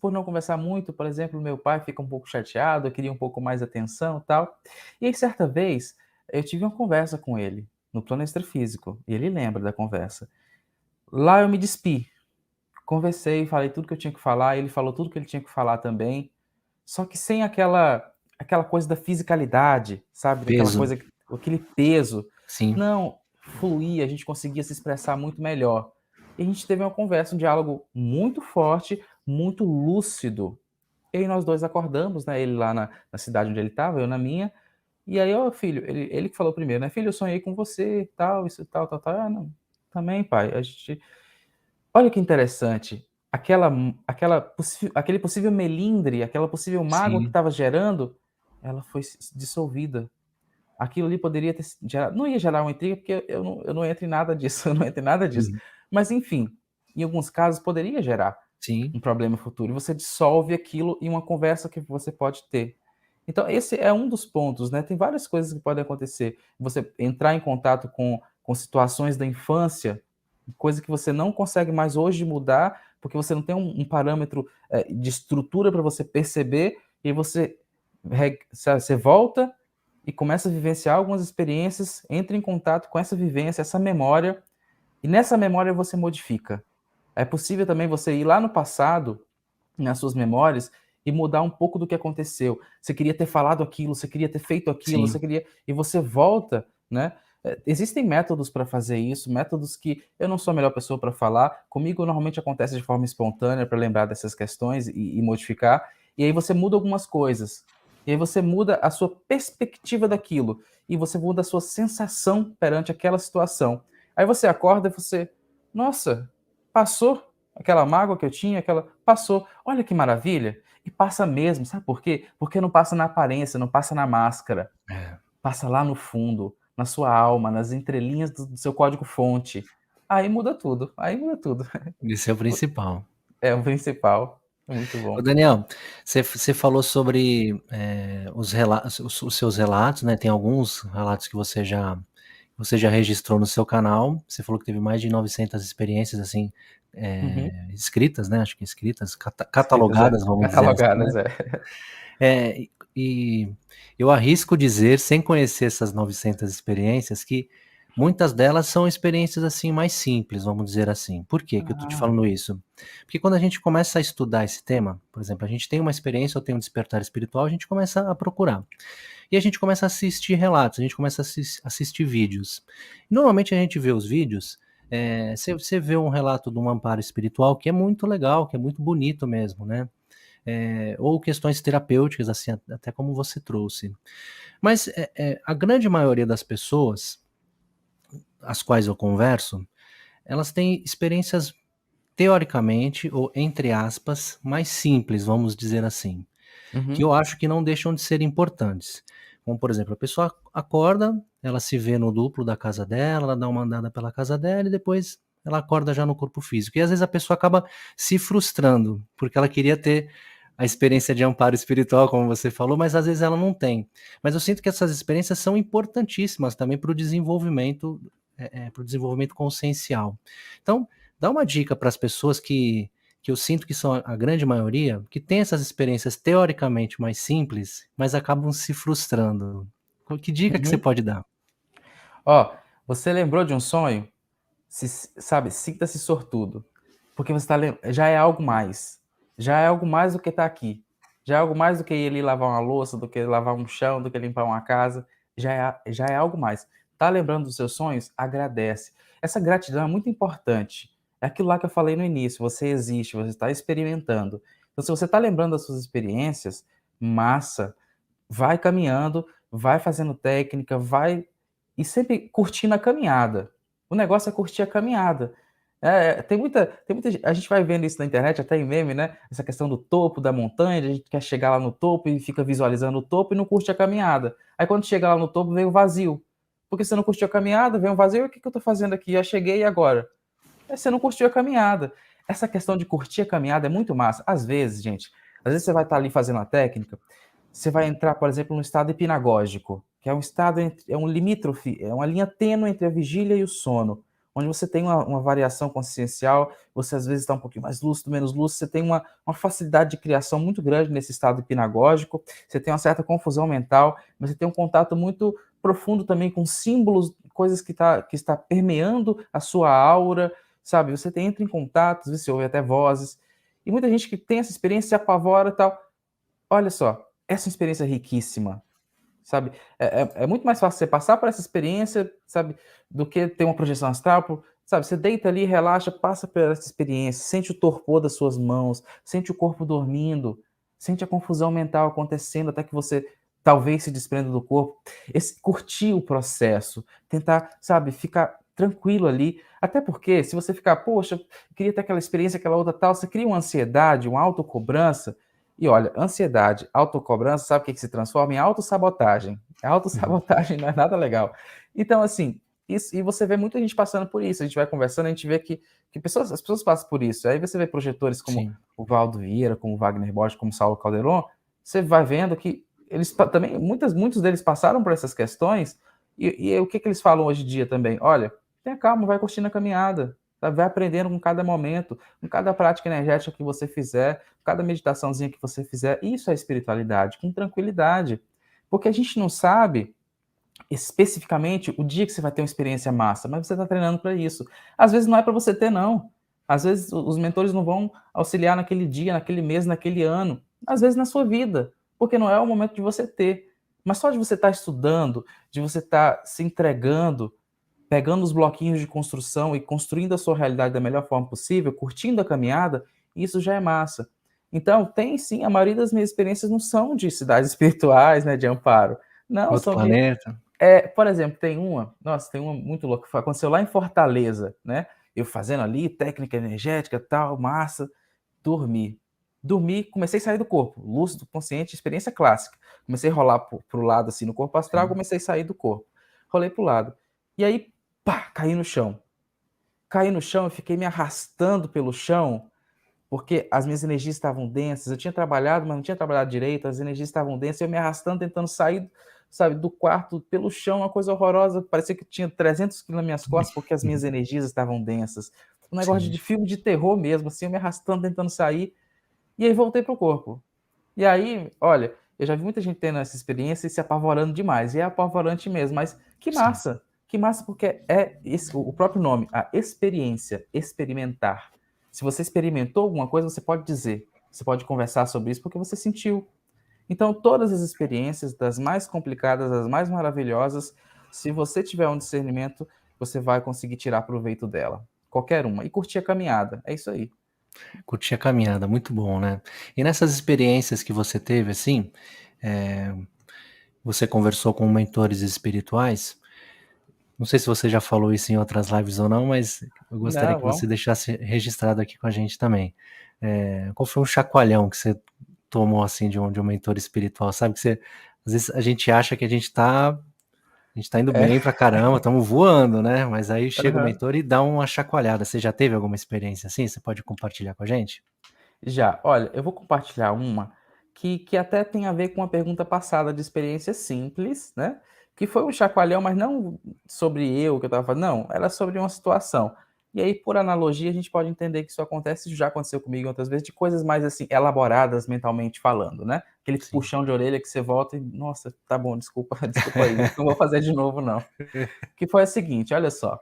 por não conversar muito, por exemplo, meu pai fica um pouco chateado, eu queria um pouco mais atenção, e tal. E aí certa vez, eu tive uma conversa com ele, no plano extrafísico, e ele lembra da conversa. Lá eu me despi, conversei, falei tudo que eu tinha que falar, ele falou tudo que ele tinha que falar também, só que sem aquela coisa da fisicalidade, sabe, daquela Peso, coisa, aquele peso. sim. Não, fluía, a gente conseguia se expressar muito melhor. E a gente teve uma conversa, um diálogo muito forte, muito lúcido. E aí nós 2 acordamos, né, ele lá na cidade onde ele estava, eu na minha, e aí: "Ó filho", ele que falou primeiro, né: "Filho, eu sonhei com você, tal, isso tal, tal, tal". "Ah, não, também pai, a gente". Olha que interessante, aquele possível melindre, aquela possível mágoa que Sim. estava gerando, ela foi se dissolvida. Aquilo ali poderia ter gerado, não ia gerar uma intriga, porque eu não entro em nada disso, eu não entro em nada disso. Uhum. Mas enfim, em alguns casos poderia gerar Sim, um problema futuro, e você dissolve aquilo em uma conversa que você pode ter. Então esse é um dos pontos, né, tem várias coisas que podem acontecer. Você entrar em contato com situações da infância, coisa que você não consegue mais hoje mudar, porque você não tem um parâmetro, de estrutura para você perceber, e aí você volta e começa a vivenciar algumas experiências, entra em contato com essa vivência, essa memória, e nessa memória você modifica. É possível também você ir lá no passado, nas suas memórias, e mudar um pouco do que aconteceu. Você queria ter falado aquilo, você queria ter feito aquilo, sim. você queria, e você volta, né. Existem métodos para fazer isso, métodos que eu não sou a melhor pessoa para falar, comigo normalmente acontece de forma espontânea para lembrar dessas questões e modificar, e aí você muda algumas coisas. E aí você muda a sua perspectiva daquilo, e você muda a sua sensação perante aquela situação. Aí você acorda e você: "Nossa, passou aquela mágoa que eu tinha, aquela passou. Olha que maravilha". E passa mesmo, sabe por quê? Porque não passa na aparência, não passa na máscara, É, passa lá no fundo, na sua alma, nas entrelinhas do seu código-fonte. Aí muda tudo, aí muda tudo. esse é o principal. É o principal. Muito Ô bom. Daniel, você falou sobre, os seus relatos, né, tem alguns relatos que você já registrou no seu canal, você falou que teve mais de 900 experiências, assim, Uhum. escritas, né, acho que escritas, Escritas, é. catalogadas, vamos dizer assim, né. Catalogadas, é. E eu arrisco dizer, sem conhecer essas 900 experiências, que muitas delas são experiências, assim, mais simples, vamos dizer assim. Por que que eu tô te Ah. falando isso? Porque quando a gente começa a estudar esse tema, por exemplo, a gente tem uma experiência ou tem um despertar espiritual, a gente começa a procurar. E a gente começa a assistir relatos, a gente começa a assistir vídeos. Normalmente a gente vê os vídeos, você vê um relato de um amparo espiritual que é muito legal, que é muito bonito mesmo, né. ou questões terapêuticas, assim, até como você trouxe. Mas a grande maioria das pessoas, as quais eu converso, elas têm experiências teoricamente, ou entre aspas, mais simples, vamos dizer assim, que Uhum, eu acho que não deixam de ser importantes. Como, por exemplo, a pessoa acorda, ela se vê no duplo da casa dela, ela dá uma andada pela casa dela e depois ela acorda já no corpo físico. E às vezes a pessoa acaba se frustrando, porque ela queria ter a experiência de amparo espiritual, como você falou, mas às vezes ela não tem. Mas eu sinto que essas experiências são importantíssimas também para o desenvolvimento consciencial. Então, dá uma dica para as pessoas que eu sinto que são a grande maioria, que tem essas experiências teoricamente mais simples, mas acabam se frustrando. Que dica que você uhum. pode dar? Ó, você lembrou de um sonho? Sabe, sinta-se sortudo, porque você já é algo mais. Já é algo mais do que estar aqui. Já é algo mais do que ir ali lavar uma louça, do que lavar um chão, do que limpar uma casa. Já é algo mais. Tá lembrando dos seus sonhos? Agradece. Essa gratidão é muito importante. É aquilo lá que eu falei no início. Você existe, você está experimentando. Então, se você está lembrando das suas experiências, massa, vai caminhando, vai fazendo técnica, vai e sempre curtindo a caminhada. O negócio é curtir a caminhada. Tem muita a gente vai vendo isso na internet, até em meme, né, essa questão do topo da montanha, a gente quer chegar lá no topo e fica visualizando o topo e não curte a caminhada. Aí quando chega lá no topo, vem o vazio. Porque você não curtiu a caminhada, vem o vazio: "O que que eu tô fazendo aqui? Já cheguei, e agora?". Aí você não curtiu a caminhada. Essa questão de curtir a caminhada é muito massa. Às vezes, gente, às vezes você vai estar ali fazendo a técnica, você vai entrar, por exemplo, no estado hipnagógico, que é um estado é um limítrofe, é uma linha tênue entre a vigília e o sono, onde você tem uma variação consciencial, você às vezes está um pouquinho mais lúcido, menos lúcido, você tem uma facilidade de criação muito grande nesse estado hipnagógico, você tem uma certa confusão mental, mas você tem um contato muito profundo também com símbolos, coisas que está permeando a sua aura, sabe? Você entra em contato, às vezes você ouve até vozes, e muita gente que tem essa experiência se apavora e tal. Olha só, essa experiência é riquíssima, sabe. É muito mais fácil você passar por essa experiência, sabe, do que ter uma projeção astral, sabe, você deita ali, relaxa, passa por essa experiência, sente o torpor das suas mãos, sente o corpo dormindo, sente a confusão mental acontecendo até que você talvez se desprenda do corpo. Curtir o processo, tentar, sabe, ficar tranquilo ali, até porque se você ficar: "Poxa, eu queria ter aquela experiência, aquela outra tal", você cria uma ansiedade, uma autocobrança, e olha, ansiedade, autocobrança, sabe o que se transforma? Em autossabotagem. A Uhum. autossabotagem não é nada legal. Então, assim, isso, e você vê muita gente passando por isso. A gente vai conversando, a gente vê que as pessoas passam por isso. Aí você vê projetores como Sim, o Valdo Vieira, como o Wagner Borges, como o Saulo Calderon, você vai vendo que eles também, muitos deles passaram por essas questões, e o que eles falam hoje em dia também? Olha, tenha calma, vai curtindo a caminhada, tá? Vai aprendendo com cada momento, com cada prática energética que você fizer, cada meditaçãozinha que você fizer, isso é espiritualidade, com tranquilidade. Porque a gente não sabe especificamente o dia que você vai ter uma experiência massa, mas você está treinando para isso. Às vezes não é para você ter, não. Às vezes os mentores não vão auxiliar naquele dia, naquele mês, naquele ano. Às vezes na sua vida, porque não é o momento de você ter. Mas só de você estar estudando, de você estar se entregando, pegando os bloquinhos de construção e construindo a sua realidade da melhor forma possível, curtindo a caminhada, isso já é massa. Então, tem sim, a maioria das minhas experiências não são de cidades espirituais, né, de amparo. Não, outro são de. planeta. Por exemplo, tem uma muito louca, aconteceu lá em Fortaleza, né? Eu fazendo ali, técnica energética, tal, massa, dormi. Dormi, comecei a sair do corpo, lúcido, consciente, experiência clássica. Comecei a rolar pro lado, assim, no corpo astral, Sim. comecei a sair do corpo. Rolei pro lado. E aí, pá, caí no chão. Caí no chão e fiquei me arrastando pelo chão, porque as minhas energias estavam densas. Eu tinha trabalhado, mas não tinha trabalhado direito, as energias estavam densas, eu me arrastando, tentando sair, sabe, do quarto pelo chão, uma coisa horrorosa, parecia que tinha 300 quilos nas minhas costas, porque as minhas energias estavam densas. Um negócio de Sim. filme de terror mesmo, assim, eu me arrastando, tentando sair, e aí voltei pro corpo. E aí, olha, eu já vi muita gente tendo essa experiência e se apavorando demais, e é apavorante mesmo, mas Sim. que massa porque é esse, o próprio nome, a experiência, experimentar. Se você experimentou alguma coisa, você pode dizer, você pode conversar sobre isso porque você sentiu. Então, todas as experiências, das mais complicadas às mais maravilhosas, se você tiver um discernimento, você vai conseguir tirar proveito dela. Qualquer uma. E curtir a caminhada. É isso aí. Curtir a caminhada, muito bom, né? E nessas experiências que você teve, assim, é, você conversou com mentores espirituais. Não sei se você já falou isso em outras lives ou não, mas eu gostaria Não, que você vamos. deixasse registrado aqui com a gente também. Qual foi um chacoalhão que você tomou assim de um mentor espiritual? Sabe que você, às vezes a gente acha que a gente tá indo É, bem pra caramba, estamos voando, né? Mas aí chega o aham. mentor e dá uma chacoalhada. Você já teve alguma experiência assim? Você pode compartilhar com a gente? Já. Olha, eu vou compartilhar uma que até tem a ver com uma pergunta passada de experiência simples, né, que foi um chacoalhão, mas não sobre eu que eu estava falando, não, era sobre uma situação. E aí, por analogia, a gente pode entender que isso acontece, isso já aconteceu comigo outras vezes, de coisas mais, assim, elaboradas mentalmente falando, né, aquele Sim. puxão de orelha que você volta e: "Nossa, tá bom, desculpa, desculpa aí, não vou fazer de novo não". Que foi a seguinte, olha só,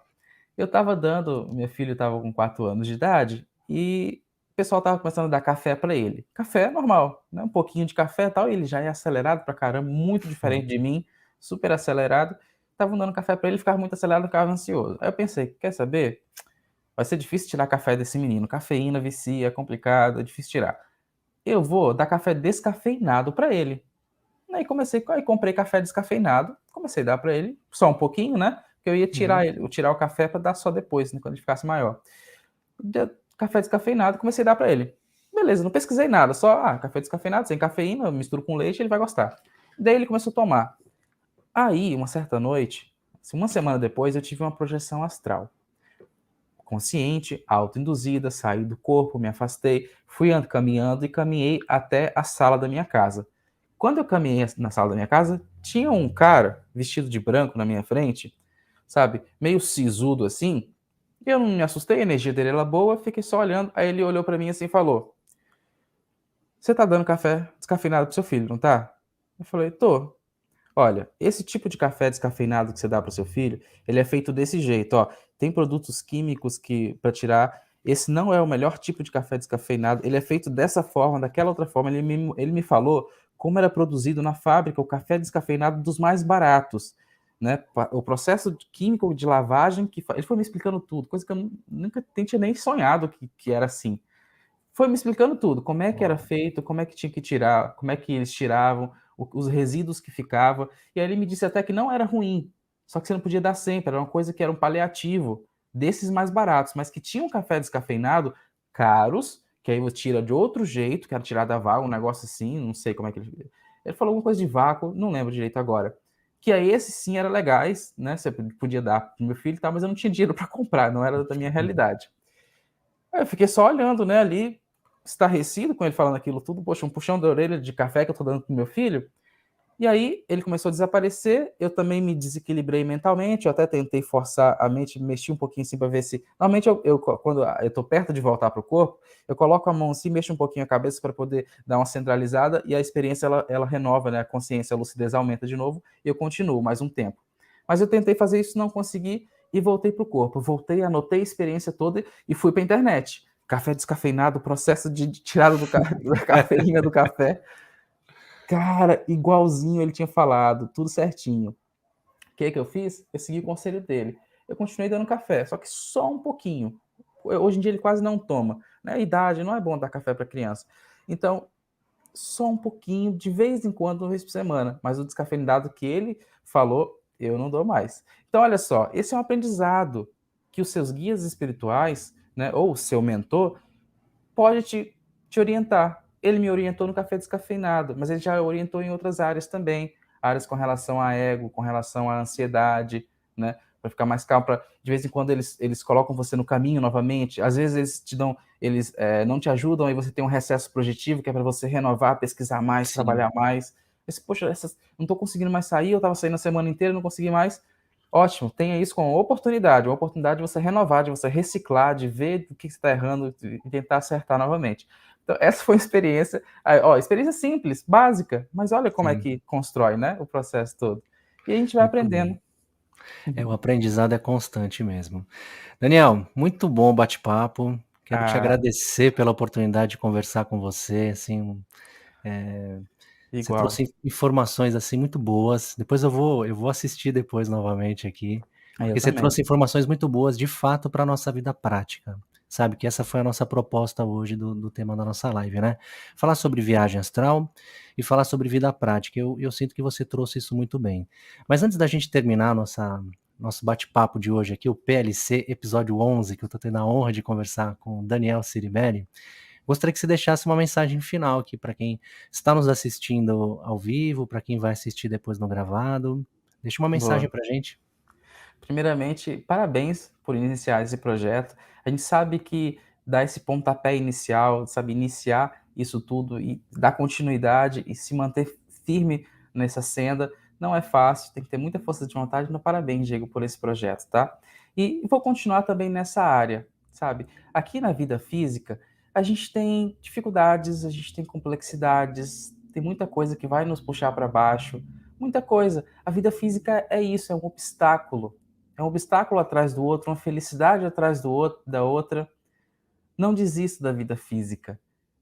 eu estava dando meu filho estava com 4 anos de idade, e o pessoal estava começando a dar café para ele. Café normal, né, um pouquinho de café e tal, e ele já é acelerado pra caramba, muito diferente de mim, super acelerado. Estavam dando café para ele, ficava muito acelerado, ficava ansioso. Aí eu pensei: "Quer saber? Vai ser difícil tirar café desse menino, cafeína vicia, é complicado, é difícil tirar. Eu vou dar café descafeinado para ele". Aí comprei café descafeinado, comecei a dar para ele, só um pouquinho, né, porque eu ia Uhum. tirar o café para dar só depois, né, quando ele ficasse maior. Café descafeinado, comecei a dar para ele. Beleza, não pesquisei nada, só, café descafeinado, sem cafeína, eu misturo com leite, ele vai gostar. Daí ele começou a tomar. Aí, uma certa noite, assim, uma semana depois, eu tive uma projeção astral. Consciente, autoinduzida, saí do corpo, me afastei, fui caminhando e caminhei até a sala da minha casa. Quando eu caminhei na sala da minha casa, tinha um cara vestido de branco na minha frente, sabe, meio sisudo assim. Eu não me assustei, a energia dele era boa, fiquei só olhando. Aí ele olhou pra mim assim e falou: "Você tá dando café descafeinado pro seu filho, não tá?" Eu falei: "Tô". Olha, esse tipo de café descafeinado que você dá para o seu filho, ele é feito desse jeito, ó, tem produtos químicos que para tirar, esse não é o melhor tipo de café descafeinado, ele é feito dessa forma, daquela outra forma, ele me falou como era produzido na fábrica o café descafeinado dos mais baratos, né, o processo químico de lavagem ele foi me explicando tudo, coisa que eu nunca tinha nem sonhado que era assim. Foi me explicando tudo, como é que era Uau. feito, como é que tinha que tirar, como é que eles tiravam, os resíduos que ficava, e aí ele me disse até que não era ruim, só que você não podia dar sempre, era uma coisa que era um paliativo, desses mais baratos, mas que tinha um café descafeinado, caros, que aí você tira de outro jeito, que era tirar da vaga, um negócio assim, não sei como é que ele falou alguma coisa de vácuo, não lembro direito agora. Que aí esses sim eram legais, né, você podia dar para o meu filho e tal, mas eu não tinha dinheiro para comprar, não era da minha realidade. Aí eu fiquei só olhando, né, ali, estarrecido com ele falando aquilo tudo, poxa, um puxão da orelha de café que eu tô dando pro meu filho. E aí ele começou a desaparecer, eu também me desequilibrei mentalmente, eu até tentei forçar a mente, mexi um pouquinho assim para ver se. Normalmente quando eu tô perto de voltar pro corpo, eu coloco a mão assim, mexo um pouquinho a cabeça para poder dar uma centralizada e a experiência ela renova, né? A consciência, a lucidez aumenta de novo e eu continuo mais um tempo. Mas eu tentei fazer isso, não consegui e voltei pro corpo. Voltei, anotei a experiência toda e fui pra internet. Café descafeinado, processo de tirada da cafeína do café. Cara, igualzinho ele tinha falado, tudo certinho. O que que eu fiz? Eu segui o conselho dele. Eu continuei dando café, só que só um pouquinho. Hoje em dia ele quase não toma, né, a idade, não é bom dar café para criança. Então, só um pouquinho, de vez em quando, uma vez por semana, mas o descafeinado que ele falou, eu não dou mais. Então olha só, esse é um aprendizado que os seus guias espirituais, né, ou o seu mentor, pode te orientar. Ele me orientou no café descafeinado, mas ele já orientou em outras áreas também, áreas com relação a ego, com relação à ansiedade, né, para ficar mais calmo, pra, de vez em quando eles colocam você no caminho novamente, às vezes eles te dão, eles não te ajudam, aí você tem um recesso projetivo, que é para você renovar, pesquisar mais, Sim. trabalhar mais. Esse, poxa, não estou conseguindo mais sair, eu estava saindo a semana inteira, não consegui mais. Ótimo, tenha isso como uma oportunidade de você renovar, de você reciclar, de ver o que você está errando e tentar acertar novamente. Então, essa foi a experiência, ó, experiência simples, básica, mas olha como é Sim, que constrói, né, o processo todo. E a gente vai muito bom. aprendendo. O aprendizado é constante mesmo. Daniel, muito bom o bate-papo. Quero te Ah, agradecer pela oportunidade de conversar com você, assim, você igual. trouxe informações, assim, muito boas. Depois eu vou assistir depois novamente aqui, Aí eu porque você também. trouxe informações muito boas, de fato, para a nossa vida prática. sabe? Que essa foi a nossa proposta hoje do tema da nossa live, né? Falar sobre viagem astral e falar sobre vida prática. Eu sinto que você trouxe isso muito bem. Mas antes da gente terminar nosso bate-papo de hoje aqui, o PLC episódio 11, que eu estou tendo a honra de conversar com o Daniel Ciribelli, gostaria que você deixasse uma mensagem final aqui para quem está nos assistindo ao vivo, para quem vai assistir depois no gravado. Deixa uma mensagem Boa. para a gente. Primeiramente, parabéns por iniciar esse projeto. A gente sabe que dar esse pontapé inicial, sabe, iniciar isso tudo e dar continuidade e se manter firme nessa senda não é fácil, tem que ter muita força de vontade, mas parabéns, Diego, por esse projeto, tá? E vou continuar também nessa área, sabe? Aqui na vida física, a gente tem dificuldades, a gente tem complexidades, tem muita coisa que vai nos puxar para baixo, muita coisa. A vida física é isso, é um obstáculo. É um obstáculo atrás do outro, uma felicidade atrás da outra. Não desista da vida física.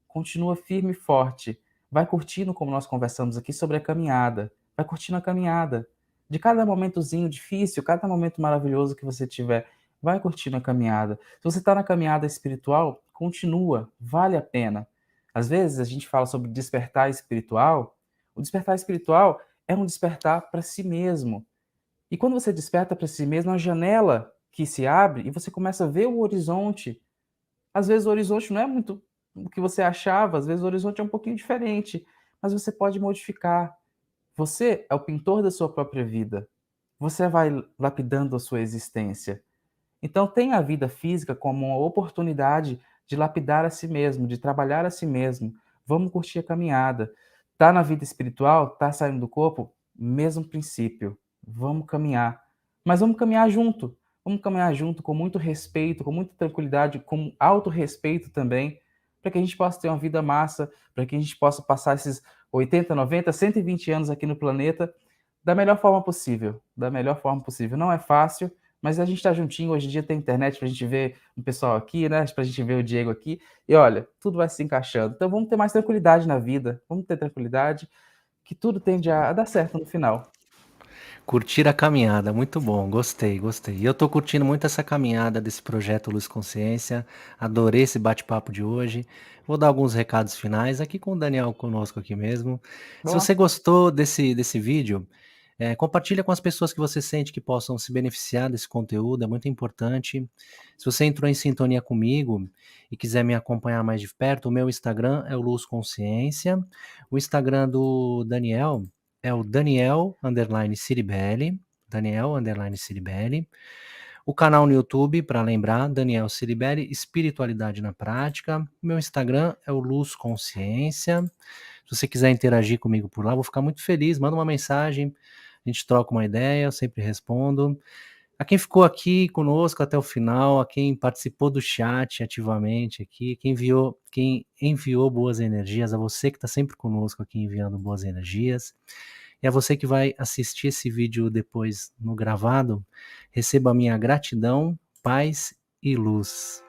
Continua firme e forte. Vai curtindo, como nós conversamos aqui, sobre a caminhada. Vai curtindo a caminhada. De cada momentozinho difícil, cada momento maravilhoso que você tiver, vai curtindo a caminhada. Se você está na caminhada espiritual, continua, vale a pena. Às vezes a gente fala sobre despertar espiritual. O despertar espiritual é um despertar para si mesmo. E quando você desperta para si mesmo, é uma janela que se abre e você começa a ver o horizonte. Às vezes o horizonte não é muito o que você achava, às vezes o horizonte é um pouquinho diferente, mas você pode modificar. Você é o pintor da sua própria vida. Você vai lapidando a sua existência. Então tenha a vida física como uma oportunidade de lapidar a si mesmo, de trabalhar a si mesmo. Vamos curtir a caminhada. Tá na vida espiritual, tá saindo do corpo, mesmo princípio. Vamos caminhar. Mas vamos caminhar junto. Vamos caminhar junto com muito respeito, com muita tranquilidade, com autorrespeito também, para que a gente possa ter uma vida massa, para que a gente possa passar esses 80, 90, 120 anos aqui no planeta da melhor forma possível. Da melhor forma possível. Não é fácil, mas a gente está juntinho, hoje em dia tem internet para a gente ver o pessoal aqui, né? Para a gente ver o Diego aqui. E olha, tudo vai se encaixando. Então vamos ter mais tranquilidade na vida. Vamos ter tranquilidade, que tudo tende a dar certo no final. Curtir a caminhada, muito bom, gostei, gostei. E eu tô curtindo muito essa caminhada desse projeto Luz Consciência, adorei esse bate-papo de hoje. Vou dar alguns recados finais aqui com o Daniel conosco aqui mesmo. Se Boa. você gostou desse vídeo, compartilha com as pessoas que você sente que possam se beneficiar desse conteúdo, é muito importante. Se você entrou em sintonia comigo e quiser me acompanhar mais de perto, o meu Instagram é o Luz Consciência, o Instagram do Daniel é o Daniel_Ciribelli. O canal no YouTube, para lembrar, Daniel Ciribelli, Espiritualidade na Prática. O meu Instagram é o Luz Consciência. Se você quiser interagir comigo por lá, vou ficar muito feliz. Manda uma mensagem, a gente troca uma ideia, eu sempre respondo. A quem ficou aqui conosco até o final, a quem participou do chat ativamente aqui, quem enviou boas energias, a você que está sempre conosco aqui enviando boas energias. E a você que vai assistir esse vídeo depois no gravado, receba a minha gratidão, paz e luz.